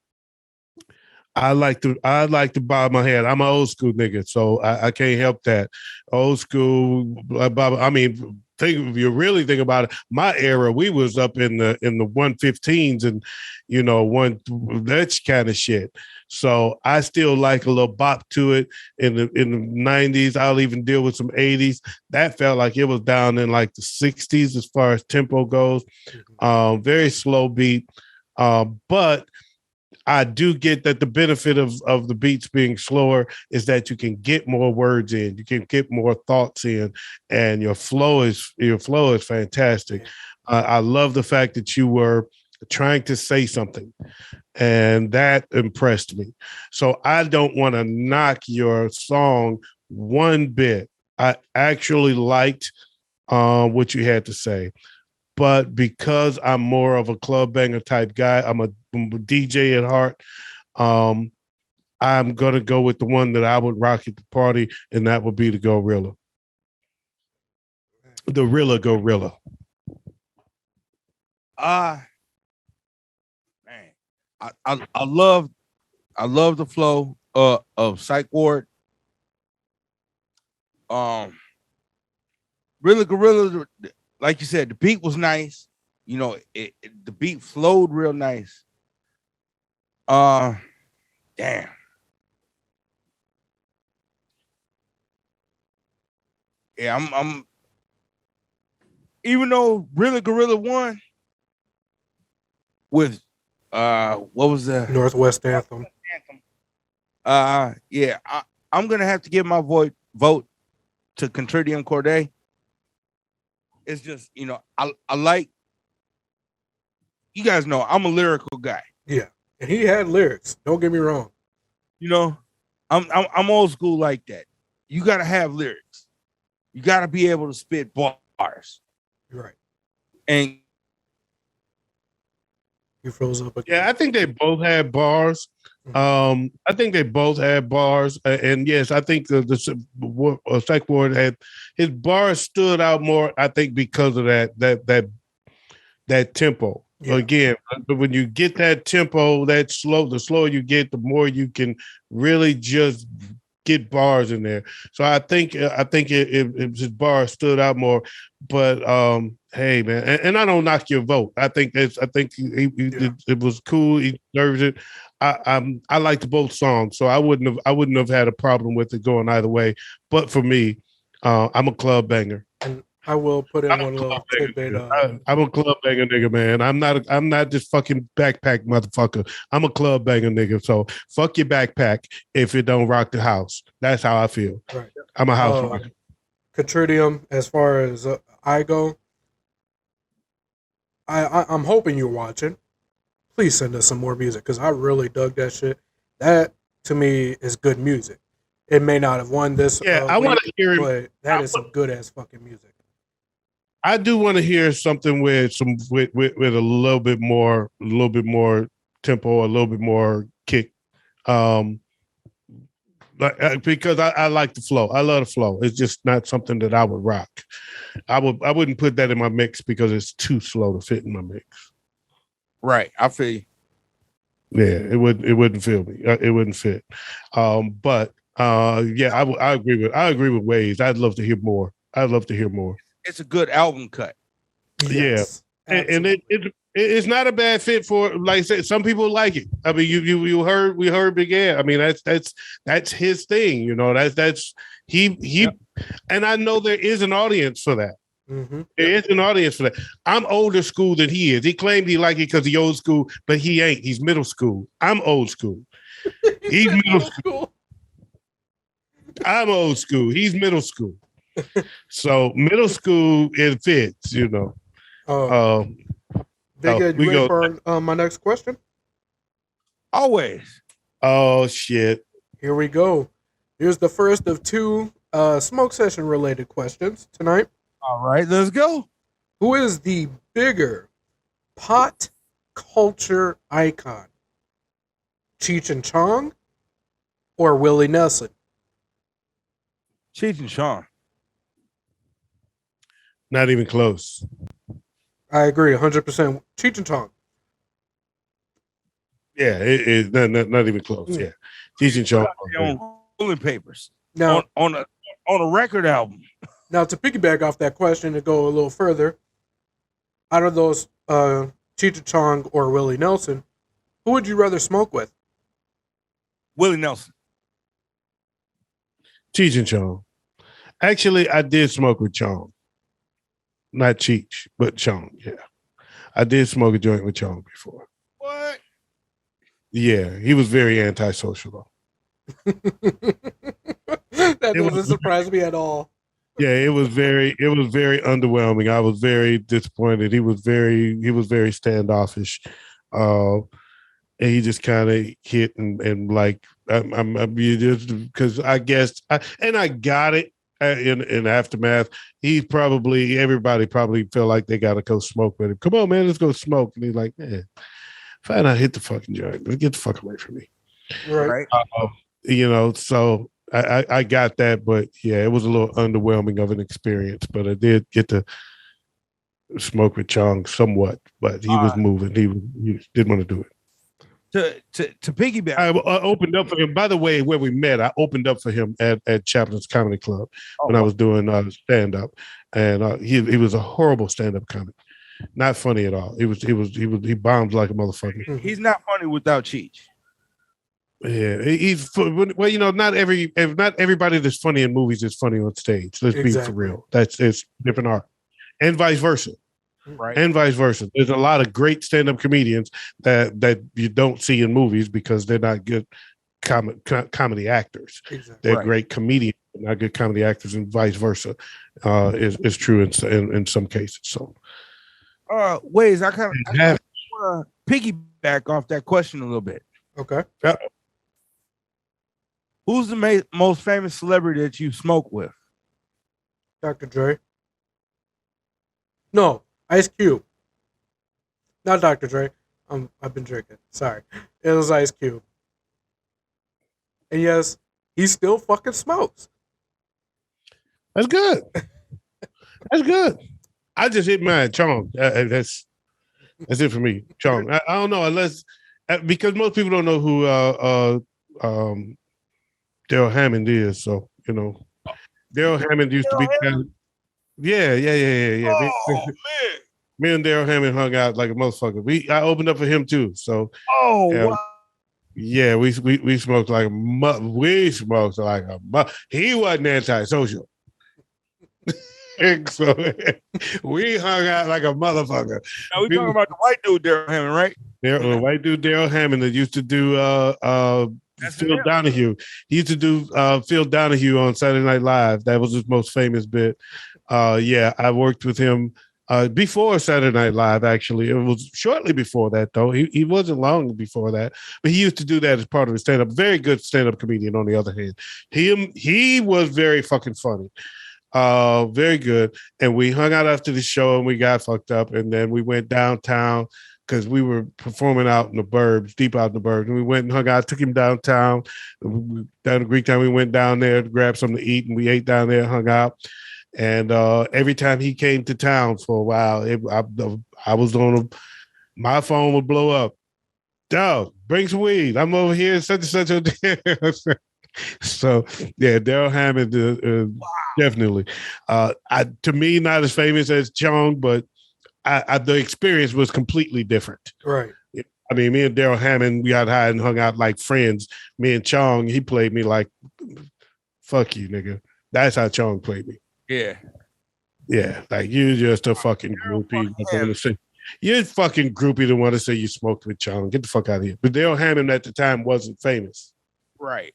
like to bob my head. I'm an old school nigga, so I can't help that. Old school, I mean, if you really think about it, my era, we was up in the 115s and that kind of shit. So I still like a little bop to it in the 90s. I'll even deal with some 80s. That felt like it was down in like the 60s as far as tempo goes. Very slow beat, but I do get that the benefit of the beats being slower is that you can get more words in, you can get more thoughts in, and your flow is fantastic. I love the fact that you were trying to say something, and that impressed me. So I don't want to knock your song one bit. I actually liked what you had to say. But because I'm more of a club banger type guy, I'm a DJ at heart, I'm going to go with the one that I would rock at the party, and that would be the Go-Rilla. The Rilla Go-Rilla. Man, I love the flow of Psych Ward. Rilla Gorilla, like you said, the beat was nice. The beat flowed real nice. Damn. Yeah, I'm even though Rilla Gorilla won with what was the Northwest Anthem. Yeah, I'm gonna have to give my vote to Contridium Corday. It's just, I like, you guys know I'm a lyrical guy. Yeah, and he had lyrics. Don't get me wrong. I'm old school like that. You gotta have lyrics. You gotta be able to spit bars. Right. And you froze up again. Yeah, I think they both had bars. I think they both had bars, and yes, I think the Psych Ward had his bars stood out more. I think because of that tempo. Yeah. Again, but when you get that tempo, that slow, the slower you get, the more you can really just get bars in there. So I think his bar stood out more. But hey man, and I don't knock your vote. I think it was cool. He deserves it. I liked both songs, so I wouldn't have had a problem with it going either way. But for me, I'm a club banger. And I will put in one little tidbit. I'm a club banger nigga, man. I'm not just fucking backpack motherfucker. I'm a club banger nigga. So fuck your backpack if it don't rock the house. That's how I feel. Right. I'm a house rocker. Catridium, as far as I go, I'm hoping you're watching. Please send us some more music because I really dug that shit. That to me is good music. It may not have won this. Yeah, I want to hear it, but that is some good ass fucking music. I do want to hear something with a little bit more tempo, a little bit more kick. Because I like the flow. I love the flow. It's just not something that I would rock. I wouldn't put that in my mix because it's too slow to fit in my mix. Right, I feel you. Yeah, it wouldn't feel me. It wouldn't fit. But yeah, I agree with Waze. I'd love to hear more. It's a good album cut. Yes, yeah, and it's not a bad fit for, like I said, some people like it. I mean, we heard Big Ed. I mean, that's his thing. You know, that's he. Yep. And I know there is an audience for that. Mm-hmm. There is an audience for that. I'm older school than he is. He claimed he liked it because he's old school, but he ain't. He's middle school. I'm old school. He's middle school. I'm old school. He's middle school. So middle school, it fits, you know. Big Ed, you ready for my next question? Always. Oh shit. Here we go. Here's the first of two smoke session related questions tonight. All right, let's go. Who is the bigger pot culture icon? Cheech and Chong or Willie Nelson? Cheech and Chong. Not even close. I agree, 100%. Cheech and Chong. Yeah, it's not even close. Yeah, Cheech and Chong on Rolling Papers. Now on a record album. Now to piggyback off that question and go a little further, out of those Cheech and Chong or Willie Nelson, who would you rather smoke with? Willie Nelson. Cheech and Chong. Actually, I did smoke with Chong. Not Cheech, but Chong, yeah. I did smoke a joint with Chong before. What? Yeah, he was very antisocial though. That doesn't surprise me at all. Yeah, it was very underwhelming. I was very disappointed. He was very standoffish. And he just kind of hit and like I'm just because I guess I got it. In aftermath, everybody probably felt like they got to go smoke with him. Come on, man, let's go smoke. And he's like, man, fine, I hit the fucking joint. Get the fuck away from me. Right. You know, so I got that, but yeah, it was a little underwhelming of an experience. But I did get to smoke with Chong somewhat, but he was moving. He didn't want to do it. To piggyback, I opened up for him. By the way, where we met, I opened up for him at Chaplin's Comedy Club when I was doing stand up, and he was a horrible stand up comic, not funny at all. He bombed like a motherfucker. He's not funny without Cheech. Yeah, he's well. You know, not everybody that's funny in movies is funny on stage. Let's be for real. It's different art, and vice versa. Right. And vice versa. There's a lot of great stand-up comedians that you don't see in movies because they're not good comedy actors. Exactly. They're great comedians, not good comedy actors, and vice versa is true in some cases. So, Ways I kind of want to piggyback off that question a little bit. Okay. Who's the most famous celebrity that you smoke with? Dr. Dre. No. Ice Cube. Not Dr. Dre. I've been drinking. Sorry. It was Ice Cube. And yes, he still fucking smokes. That's good. That's good. I just hit mine, Chong. That's it for me, Chong. I don't know unless because most people don't know who Daryl Hammond is. So Daryl Hammond used to be. Yeah. Oh, man. Me and Daryl Hammond hung out like a motherfucker. I opened up for him too. So wow. Yeah, we smoked like we smoked like a he wasn't antisocial. So we hung out like a motherfucker. Now we talking about the white dude Daryl Hammond, right? The white dude Daryl Hammond that used to do Phil Donahue. He used to do Phil Donahue on Saturday Night Live. That was his most famous bit. I worked with him before Saturday Night Live, actually. It was shortly before that, though. He wasn't long before that. But he used to do that as part of his stand-up. Very good stand-up comedian, on the other hand. He was very fucking funny. Very good. And we hung out after the show and we got fucked up. And then we went downtown because we were performing out in the burbs, deep out in the burbs. And we went and hung out, took him downtown. Down to Greektown, we went down there to grab something to eat, and we ate down there, hung out. And every time he came to town for a while, I was on my phone would blow up. Dog, bring some weed. I'm over here, such and such. So yeah, Daryl Hammond definitely. To me, not as famous as Chong, but the experience was completely different. Right. I mean, me and Daryl Hammond, we got high and hung out like friends. Me and Chong, he played me like, fuck you, nigga. That's how Chong played me. Yeah. Yeah, like you're just a fucking groupie. You're a fucking groupie to want to say you smoked with Chong. Get the fuck out of here. But Daryl Hammond at the time wasn't famous. Right.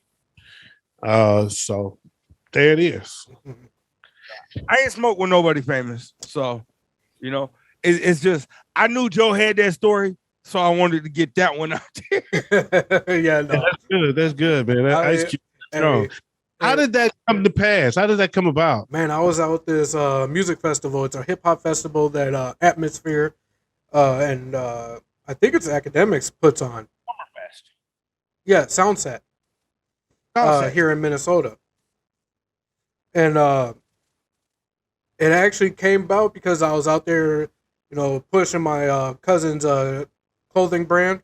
So there it is. I ain't smoked with nobody famous. So, it's just, I knew Joe had that story, so I wanted to get that one out there. Yeah, no. That's good, man. Ice Cube. How did that come to pass? How did that come about? Man, I was out this music festival. It's a hip hop festival that Atmosphere and I think it's Academics puts on. Summerfest. Yeah, Soundset. Here in Minnesota. And it actually came about because I was out there, pushing my cousin's clothing brand,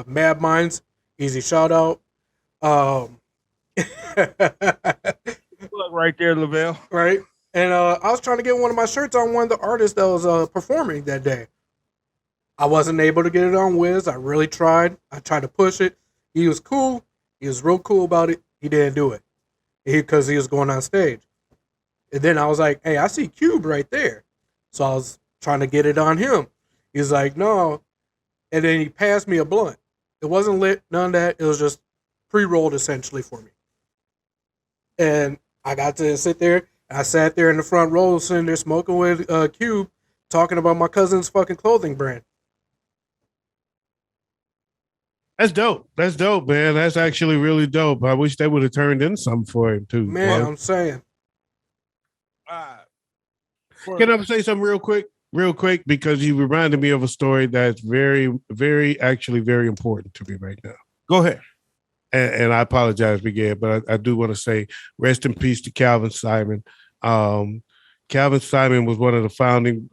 Mad Minds. Easy shout out. Look right there, Lavelle. Right. And I was trying to get one of my shirts on one of the artists that was performing that day. I wasn't able to get it on Wiz. I really tried. I tried to push it. He was cool. He was real cool about it. He didn't do it because he was going on stage. And then I was like, hey, I see Cube right there. So I was trying to get it on him. He's like, no. And then he passed me a blunt. It wasn't lit, none of that. It was just pre-rolled essentially for me. And I got to sit there. I sat there in the front row, sitting there smoking with Cube, talking about my cousin's fucking clothing brand. That's dope. That's dope, man. That's actually really dope. I wish they would have turned in something for him too. Man, I'm saying. Can I say something real quick? Because you reminded me of a story that's very, very, actually very important to me right now. Go ahead. And I apologize, Big Ed, but I do want to say rest in peace to Calvin Simon. Calvin Simon was one of the founding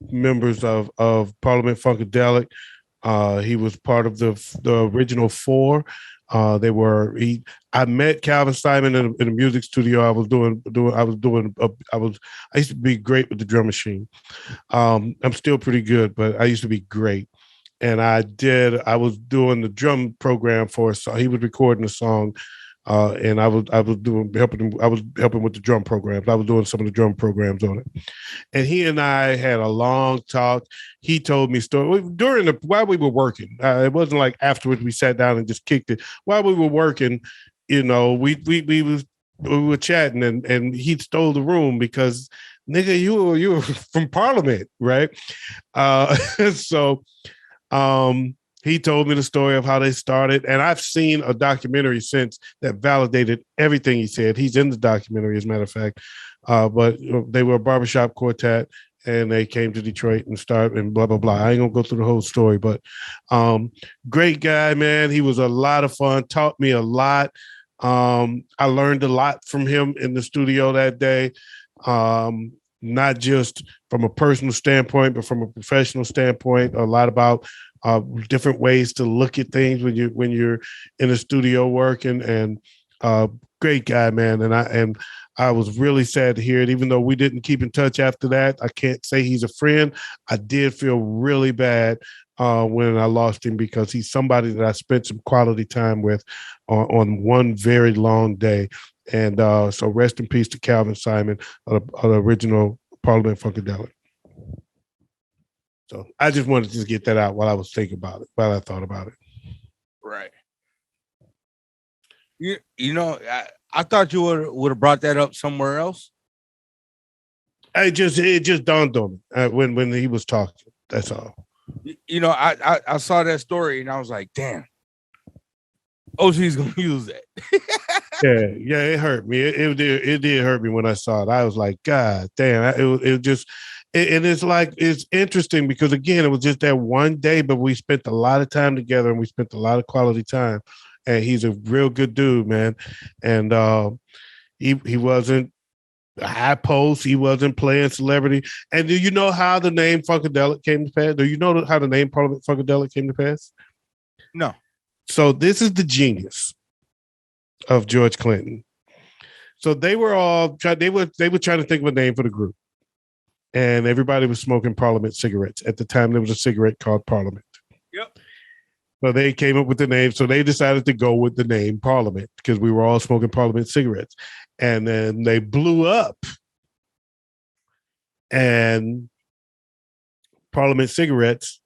members of Parliament Funkadelic. He was part of the original four. I met Calvin Simon in the music studio. I used to be great with the drum machine. I'm still pretty good, but I used to be great. And I was doing the drum program for a song. He was recording a song, and I was helping with the drum programs. I was doing some of the drum programs on it. And he and I had a long talk. He told me stories while we were working. It wasn't like afterwards we sat down and just kicked it. While we were working, we were chatting, and he stole the room because nigga, you were from Parliament, right? So he told me the story of how they started, and I've seen a documentary since that validated everything he said. He's in the documentary, as a matter of fact. But they were a barbershop quartet, and they came to Detroit and started and blah, blah, blah. I ain't gonna go through the whole story, but great guy, man. He was a lot of fun, taught me a lot. I learned a lot from him in the studio that day. Not just from a personal standpoint, but from a professional standpoint, a lot about different ways to look at things when you're in a studio working. And great guy, man. And I was really sad to hear it, even though we didn't keep in touch after that. I can't say he's a friend. I did feel really bad when I lost him, because he's somebody that I spent some quality time with on one very long day. And so rest in peace to Calvin Simon, the original Parliament Funkadelic. So I just wanted to just get that out while I was thinking about it, while I thought about it. Right. You know, I thought you would have brought that up somewhere else. It just dawned on me when he was talking. That's all. You know, I saw that story and I was like, damn, OG's gonna use that. yeah, it hurt me. It did hurt me when I saw it. I was like, God damn! And it's like, it's interesting because again, it was just that one day, but we spent a lot of time together and we spent a lot of quality time. And he's a real good dude, man. And he wasn't a high post. He wasn't playing celebrity. And do you know how the name Funkadelic came to pass? Do you know how the name Parliament Funkadelic came to pass? No. So this is the genius of George Clinton. So they were trying to think of a name for the group, and everybody was smoking Parliament cigarettes. At the time, there was a cigarette called Parliament. Yep. So they came up with the name. So they decided to go with the name Parliament because we were all smoking Parliament cigarettes. And then they blew up. And Parliament Cigarettes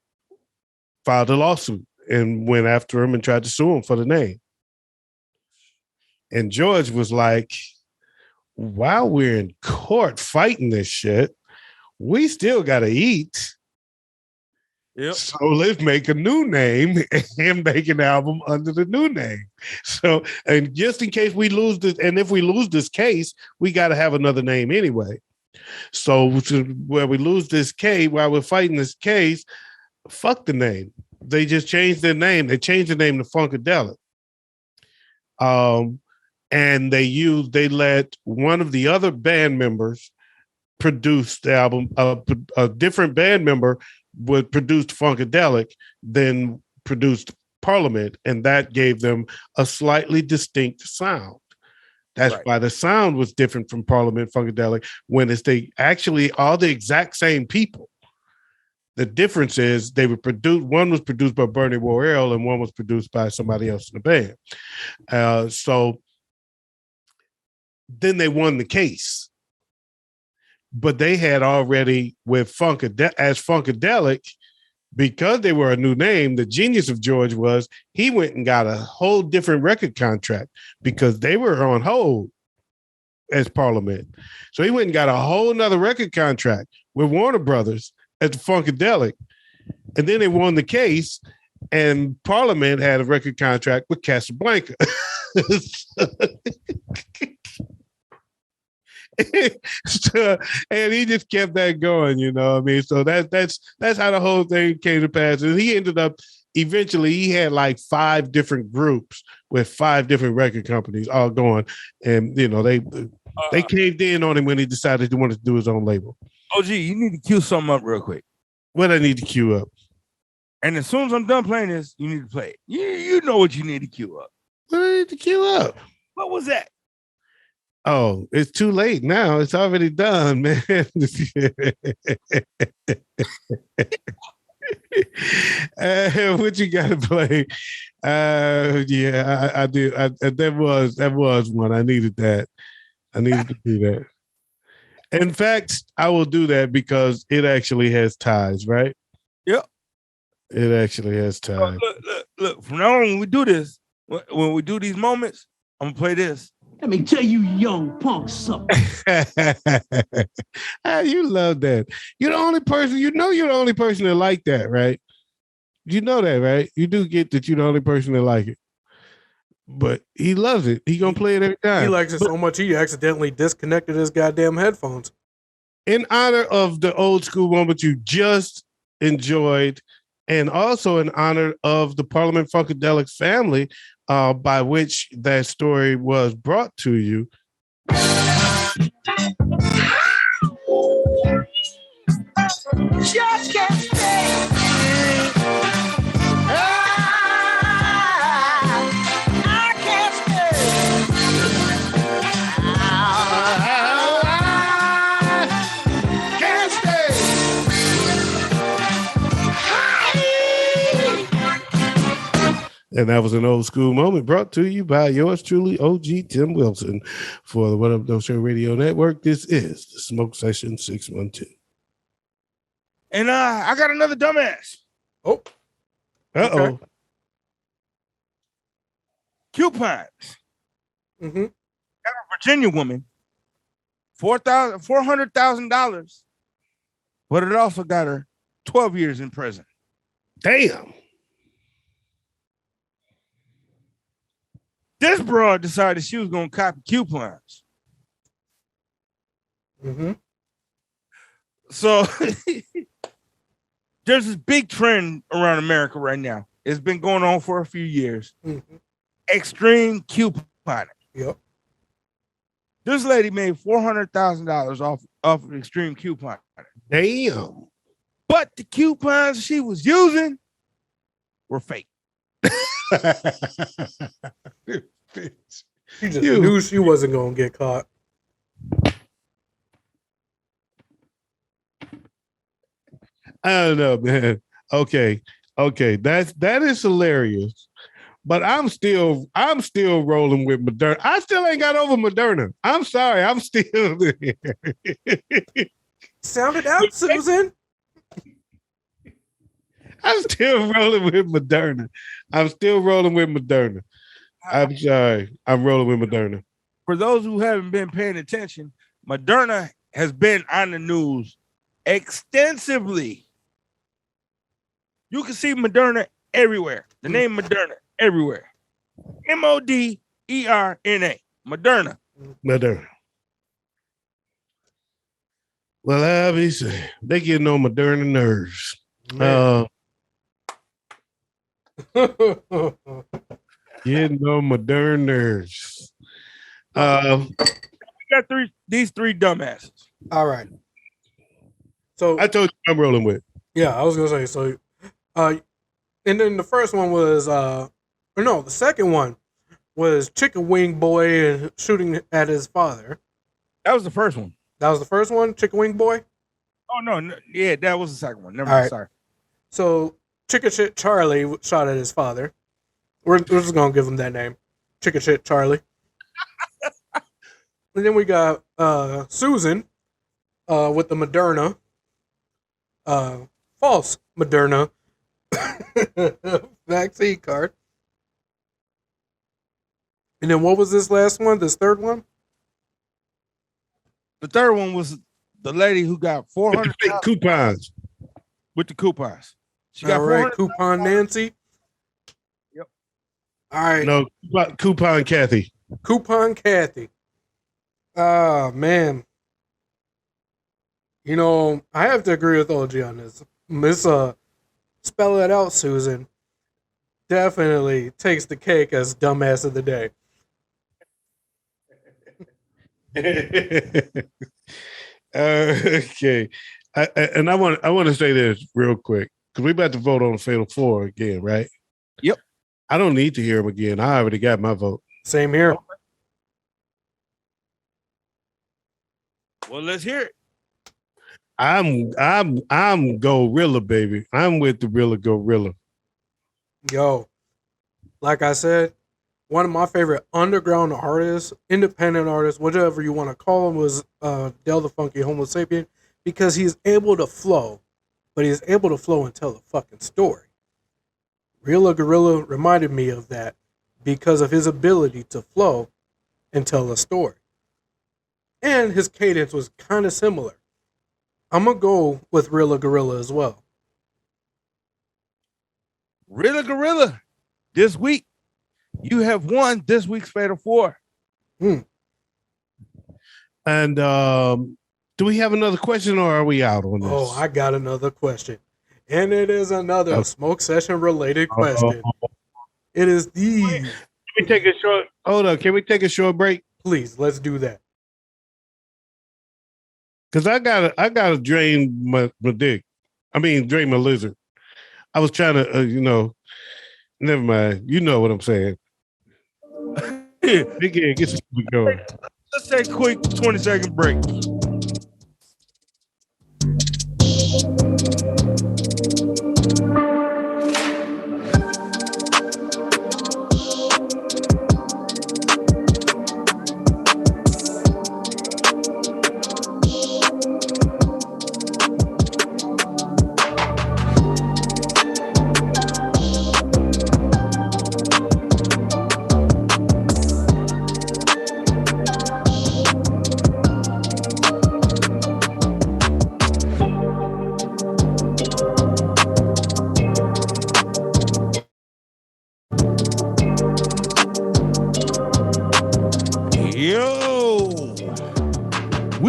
filed a lawsuit and went after him and tried to sue him for the name. And George was like, while we're in court fighting this shit, we still got to eat. Yep. So let's make a new name and make an album under the new name. So, and just in case we lose this, and if we lose this case, we got to have another name anyway. So where we lose this case, while we're fighting this case, fuck the name. They just changed their name. They changed the name to Funkadelic. And they let one of the other band members produce the album. A different band member would produce Funkadelic, then produced Parliament, and that gave them a slightly distinct sound. That's right. Why the sound was different from Parliament Funkadelic, when they actually are the exact same people. The difference is they were produced. One was produced by Bernie Worrell, and one was produced by somebody else in the band. So then they won the case. But they had already, with Funkadelic, because they were a new name, the genius of George was he went and got a whole different record contract because they were on hold as Parliament. So he went and got a whole nother record contract with Warner Brothers as the Funkadelic. And then they won the case, and Parliament had a record contract with Casablanca. So, and he just kept that going, you know what I mean? So that's how the whole thing came to pass. And he ended up, eventually he had like 5 different groups with 5 different record companies all going. And, you know, they caved in on him when he decided he wanted to do his own label. OG, you need to cue something up real quick. What I need to cue up? And as soon as I'm done playing this, you need to play it. You know what you need to cue up. What do I need to cue up? What was that? Oh, it's too late now. It's already done, man. What you got to play? Yeah, I did. That was one. I needed that. I needed to do that. In fact, I will do that because it actually has ties, right? Yep. It actually has ties. Look. From now on, when we do this, when we do these moments, I'm gonna play this. Let me tell you, young punk, something. You love that. You're the only person, you're the only person that like that, right? You know that, right? You do get that you're the only person that like it. But he loves it. He gonna play it every time. He likes it so much he accidentally disconnected his goddamn headphones. in honor of the old school moment you just enjoyed, and also in honor of the Parliament Funkadelic family, by which that story was brought to you. Just can't stay. I can't stay. Can't stay. And that was an old school moment brought to you by yours truly, OG Tim Wilson, for the What Up Doe Show Radio Network. This is the Smoke Session 612. And I got another dumbass. Oh. Uh-oh. Okay. Coupons. Mm-hmm. Got a Virginia woman, $400,000, but it also got her 12 years in prison. Damn. This broad decided she was going to copy coupons. Mm-hmm. So there's this big trend around America right now. It's been going on for a few years. Mm-hmm. Extreme couponing. Yep. This lady made $400,000 off of extreme couponing. Damn. But the coupons she was using were fake. She just knew she wasn't going to get caught. I don't know, man. Okay. That is hilarious. But I'm still rolling with Moderna. I still ain't got over Moderna. I'm sorry. I'm still there. Sound it out, Susan. I'm still rolling with Moderna. I'm sorry. I'm rolling with Moderna. For those who haven't been paying attention, Moderna has been on the news extensively. You can see Moderna everywhere. The name Moderna everywhere. Moderna. Moderna. Well, obviously, they getting on Moderna nerves. Getting on Moderna nerves. We got these three dumbasses. All right. So I told you I'm rolling with. Yeah, I was gonna say so. And then the first one was the second one was Chicken Wing Boy and shooting at his father. That was the first one. That was the first one, Chicken Wing Boy? Oh no, yeah, that was the second one. Never mind, right. Sorry. So Chicken Shit Charlie shot at his father. We're just gonna give him that name. Chicken Shit Charlie. And then we got Susan with the Moderna. False Moderna vaccine card. And then what was this last one? This third one? The third one was the lady who got 400 coupons. With the coupons. She got all right, Coupon Nancy. Yep. All right. No, Coupon Kathy. Coupon Kathy. Ah, man. You know, I have to agree with OG on this. Spell it out, Susan. Definitely takes the cake as dumbass of the day. Okay. I want to say this real quick because we're about to vote on Fatal 4 again, right? Yep. I don't need to hear them again. I already got my vote. Same here. Well, let's hear it. I'm Gorilla, baby. I'm with the Rilla Gorilla. Yo, like I said, one of my favorite underground artists, independent artists, whatever you want to call him, was Del the Funky Homo Sapien, because he's able to flow, but he's able to flow and tell a fucking story. Rilla Gorilla reminded me of that because of his ability to flow and tell a story. And his cadence was kind of similar. I'm going to go with Rilla Gorilla as well. Rilla Gorilla, this week, you have won this week's Fatal 4. And Do we have another question, or are we out on this? Oh, I got another question. And it is another smoke session related question. It is the. Can we take a short? Hold on. Can we take a short break? Please, let's do that. Because I gotta drain my dick. I mean, drain my lizard. I was trying to, never mind. You know what I'm saying. Big Ed, get some going. Let's take a quick 20-second break.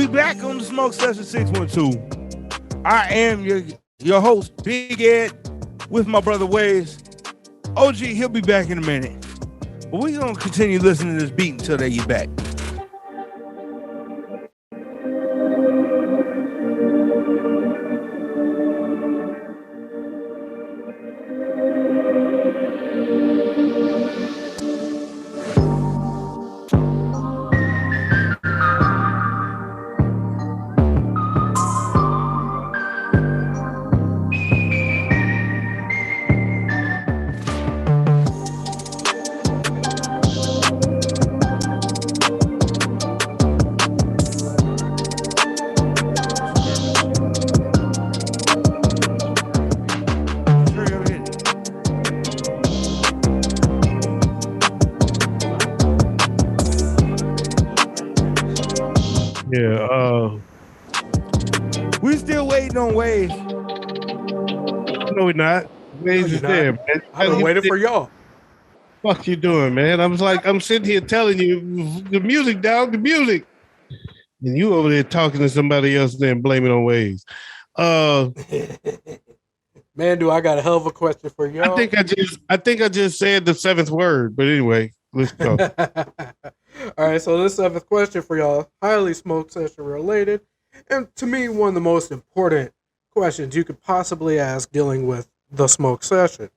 Back on the Smoke Session 612. I am your host, Big Ed, with my brother Waze. OG, he'll be back in a minute. But we're going to continue listening to this beat until they get back. We still waiting on Waze. No, we're not. Waze is there, man. I've been waiting for y'all. Fuck you doing, man? I'm sitting here telling you the music down, the music. And you over there talking to somebody else and then blaming on Waze. Man, do I got a hell of a question for y'all. I think I just said the seventh word, but anyway, let's go. All right, so this seventh question for y'all, highly smoke session related, and to me, one of the most important questions you could possibly ask dealing with the smoke session.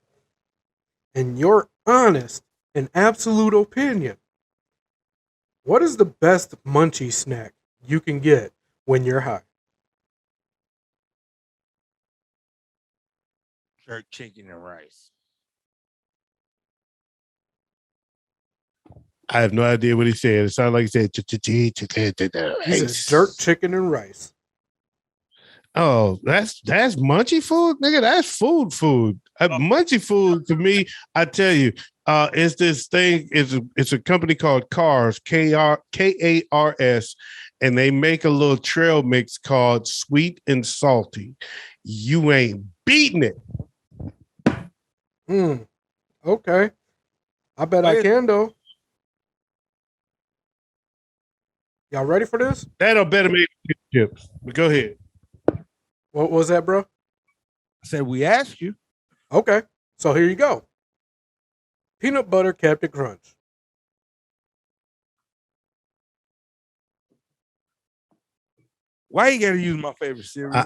In your honest and absolute opinion, what is the best munchie snack you can get when you're high? Jerk chicken and rice. I have no idea what he said. It sounded like he said He said jerk chicken and rice. Oh, that's munchy food, nigga. That's food. Munchy food to me, I tell you, it's this thing. It's a company called Kars, Kars, and they make a little trail mix called Sweet and Salty. You ain't beating it. Okay. I bet I can though. Y'all ready for this? That'll better make chips. But go ahead. What was that, bro? I said we asked you. Okay. So here you go. Peanut butter Captain Crunch. Why you gotta use my favorite cereal?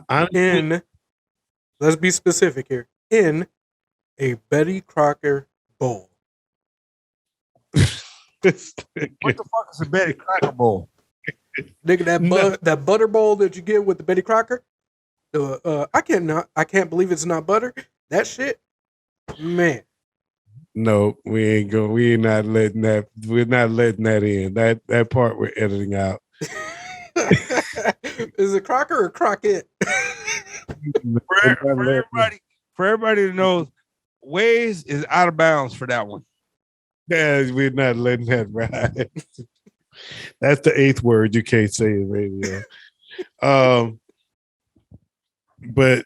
Let's be specific here. In a Betty Crocker bowl. What the fuck is a Betty Crocker bowl? Nigga, that butter bowl that you get with the Betty Crocker. I can't believe it's not butter. That shit, man. No, we ain't going. We ain't not letting that. We're not letting that in. That part we're editing out. Is it Crocker or Crockett? For everybody that knows, Waze is out of bounds for that one. Yeah, we're not letting that ride. That's the eighth word you can't say in radio. But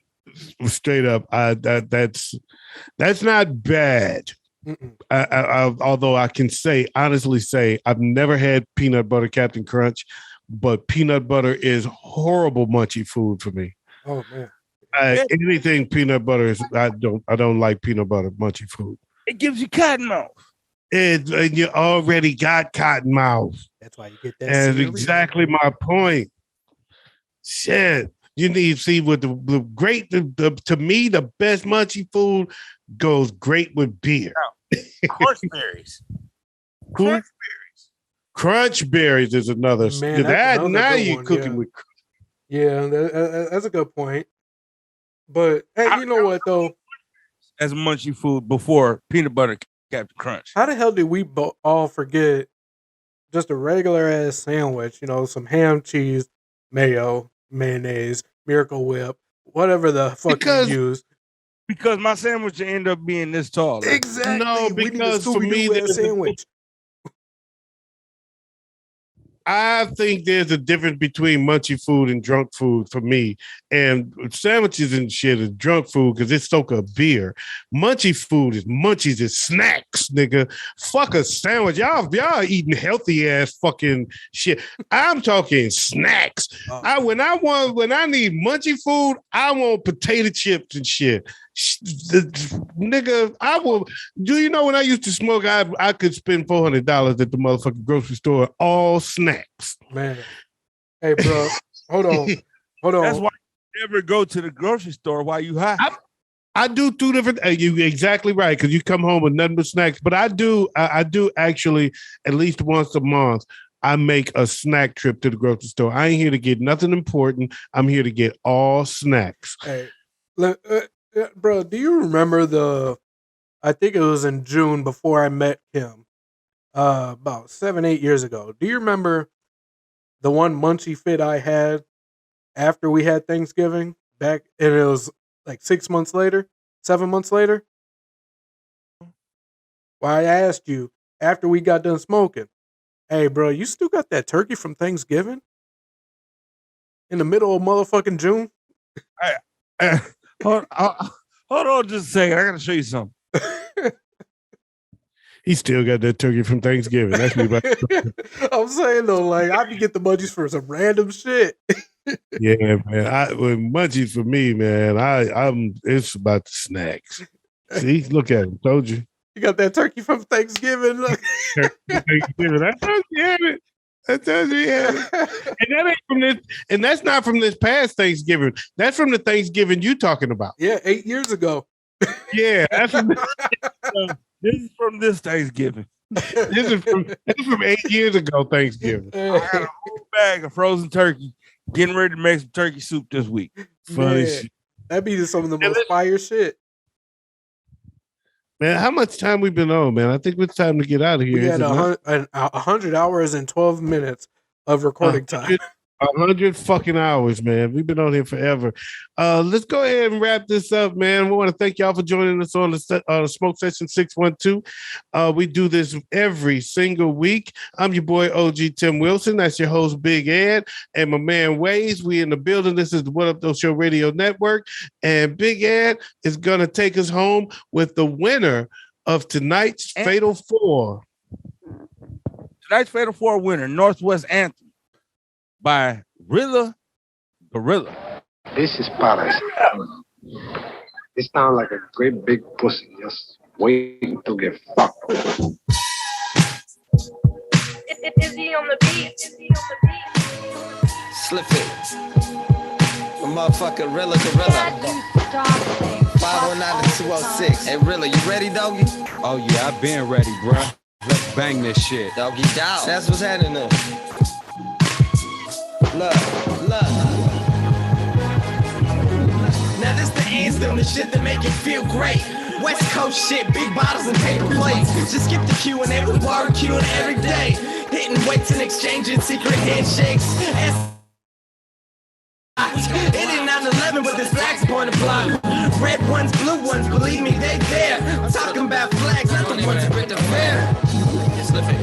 straight up, that's not bad. Although I can honestly say I've never had peanut butter Captain Crunch, but peanut butter is horrible munchy food for me. Oh man. Anything peanut butter is I don't like peanut butter munchy food. It gives you cotton mouth. And you already got cotton mouth. That's why you get that. And exactly my point. Shit. You need to see what the great to me, the best munchy food goes great with beer. Crunch berries. Crunch berries is another. Man, that now good you're one, cooking yeah. with. Yeah, that's a good point. But hey, you know what though? As munchy food before peanut butter Captain Crunch. How the hell did we all forget just a regular ass sandwich? You know, some ham, cheese, mayo, mayonnaise, Miracle Whip, whatever the fuck you use. Because my sandwich end up being this tall. Like. Exactly. No, because for me, there's a sandwich. I think there's a difference between munchy food and drunk food for me. And sandwiches and shit is drunk food because it's soak up beer. Munchy food is munchies, is snacks, nigga. Fuck a sandwich. Y'all eating healthy ass fucking shit. I'm talking snacks. When I need munchy food, I want potato chips and shit. Nigga, I will. Do you know when I used to smoke, I could spend $400 at the motherfucking grocery store, all snacks. Man, hey, bro, hold on. That's why you never go to the grocery store while you high. I do two different. You exactly right because you come home with nothing but snacks. But I do actually at least once a month. I make a snack trip to the grocery store. I ain't here to get nothing important. I'm here to get all snacks. Hey, bro, do you remember I think it was in June before I met Kim, about 7-8 years ago. Do you remember the one munchie fit I had after we had Thanksgiving back? And it was like 7 months later. Well, I asked you after we got done smoking, hey, bro, you still got that turkey from Thanksgiving in the middle of motherfucking June? Hold on just a second. I gotta show you something. He still got that turkey from Thanksgiving. That's me. I'm saying though, like I can get the munchies for some random shit. Yeah, man. Munchies for me, man. It's about the snacks. See, look at him. Told you. You got that turkey from Thanksgiving. Look. Thanksgiving. I told you, it. And that ain't from this, and that's not from this past Thanksgiving. That's from the Thanksgiving you talking about. Yeah, 8 years ago. Yeah, that's from this is from this Thanksgiving. This is from 8 years ago Thanksgiving. I got a whole bag of frozen turkey. Getting ready to make some turkey soup this week. Funny shit. That'd be some of the most fire shit. Man, how much time we been on, man? I think it's time to get out of here. We had 100 hours and 12 minutes of recording time. 100 fucking hours, man. We've been on here forever. Let's go ahead and wrap this up, man. We want to thank y'all for joining us on the Smoke Session 612. We do this every single week. I'm your boy, OG Tim Wilson. That's your host, Big Ed, and my man, Waze. We in the building. This is the What Up Though Show Radio Network, and Big Ed is going to take us home with the winner of tonight's Fatal Four. Tonight's Fatal Four winner, Northwest Anthem, by Rilla Gorilla. This is paradise. It sounds like a great big pussy just waiting to get fucked. Izzy on the beat. Slip it. A motherfucker Rilla Gorilla. 509 to 206. Hey Rilla, you ready, doggy? Oh yeah, I've been ready, bruh. Let's bang this shit. Doggy dog. That's what's happening now. Look. Now this the anthem, the shit that make it feel great. West Coast shit, big bottles and paper plates. Just skip the Q&A with barbecuing every day. Hitting weights and exchanging secret handshakes. It ain't 9/11, but this flag's point of block. Red ones, blue ones, believe me, they there. I'm talking about flags, not the ones that rent the fair. It's living.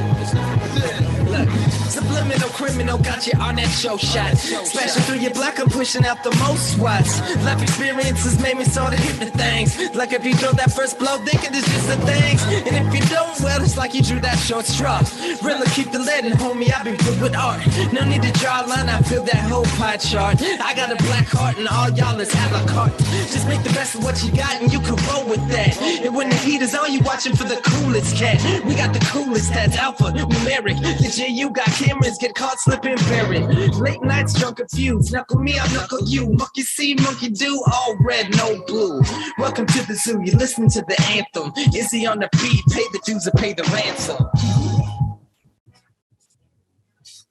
Look, it's a Subliminal criminal got you on that show shot. Smashing through your block, I'm pushing out the most swats. Life experiences made me sort of hit the things. Like if you throw that first blow, thinking it's just the things. And if you don't, well, it's like you drew that short straw. Really keep the lead, and homie, I've been good with art. No need to draw a line, I feel that whole pie chart. I got a black heart, and all y'all is a la carte. Just make the best of what you got, and you can roll with that. And when the heat is on, you watching for the coolest cat. We got the coolest stats, alpha, numeric. The JU got cameras, get caught slipping buried. Late nights, drunk confused. Knuckle me, I'll knuckle you. Monkey see, monkey do, all red, no blue. Welcome to the zoo, you listen to the anthem. Is he on the beat? Pay the dues or pay the ransom.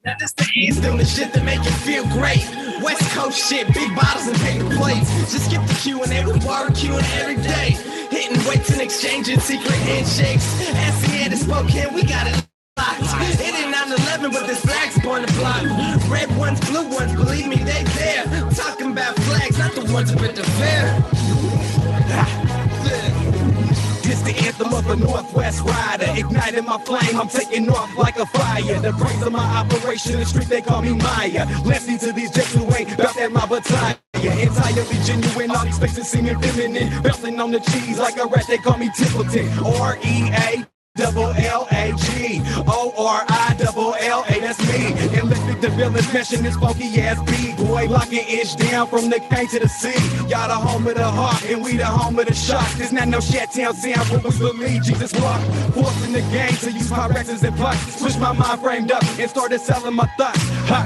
Now this the anthem, the shit that make you feel great. West Coast shit, big bottles and paper plates. Just skip the Q&A with water queuing every day. Hitting weights and exchanging secret handshakes. SCN and Spokane, we got it locked. It ain't 9/11, but there's flags upon the block. Red ones, blue ones, believe me, they there. Talking about flags, not the ones up at the fair. It's the anthem of a Northwest rider. Igniting my flame, I'm taking off like a fire. The brains of my operation, the street they call me Maya. Leslie to these jets who ain't about that my battalion. Entirely genuine, all these faces seeming feminine. Bouncing on the cheese like a rat, they call me Tickleton. REALLAGORILLA, that's me. And let's pick the village, meshing this funky ass beat. Boy, locking inch down from the K to the C. Y'all the home of the heart, and we the home of the shock. There's not no Chat-Town sound, but we believe Jesus walked. Forcing the game to use my records and plots. Switch my mind framed up and started selling my thoughts. Ha,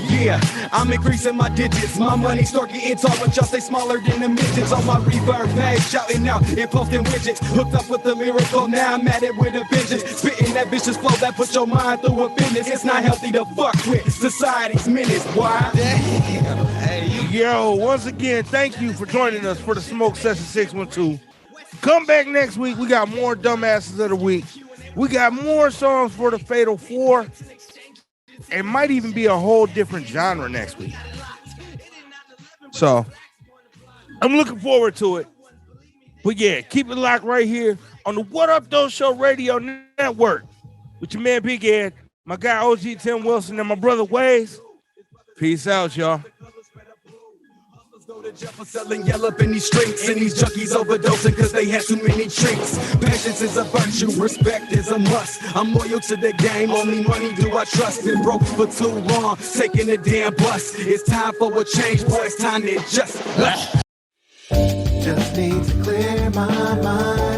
yeah, I'm increasing my digits. My money start getting tall, but y'all stay smaller than the midgets. On my reverb page, shouting out and posting widgets. Hooked up with the lyrical, now I'm at it with a vengeance. Spitting that vicious flow that puts your mind through a fitness. It's not healthy to fuck with society's minutes. Why? Damn. Hey, Yo, once again, thank you for joining us for the Smoke Session 612. Come back next week. We got more Dumbasses of the Week. We got more songs for the Fatal Four. It might even be a whole different genre next week. So, I'm looking forward to it. But yeah, keep it locked right here on the What Up Though Show Radio Network with your man Big Ed, my guy OG Tim Wilson, and my brother Waze. Peace out, y'all. Go to Jeff for selling yellow up in these streets, and these junkies overdosing because they had too many treats. Patience is a virtue, respect is a must. I'm loyal to the game, only money do I trust. Been broke for too long, taking a damn bus. It's time for a change, boy, it's time to adjust. Just need to clear my mind.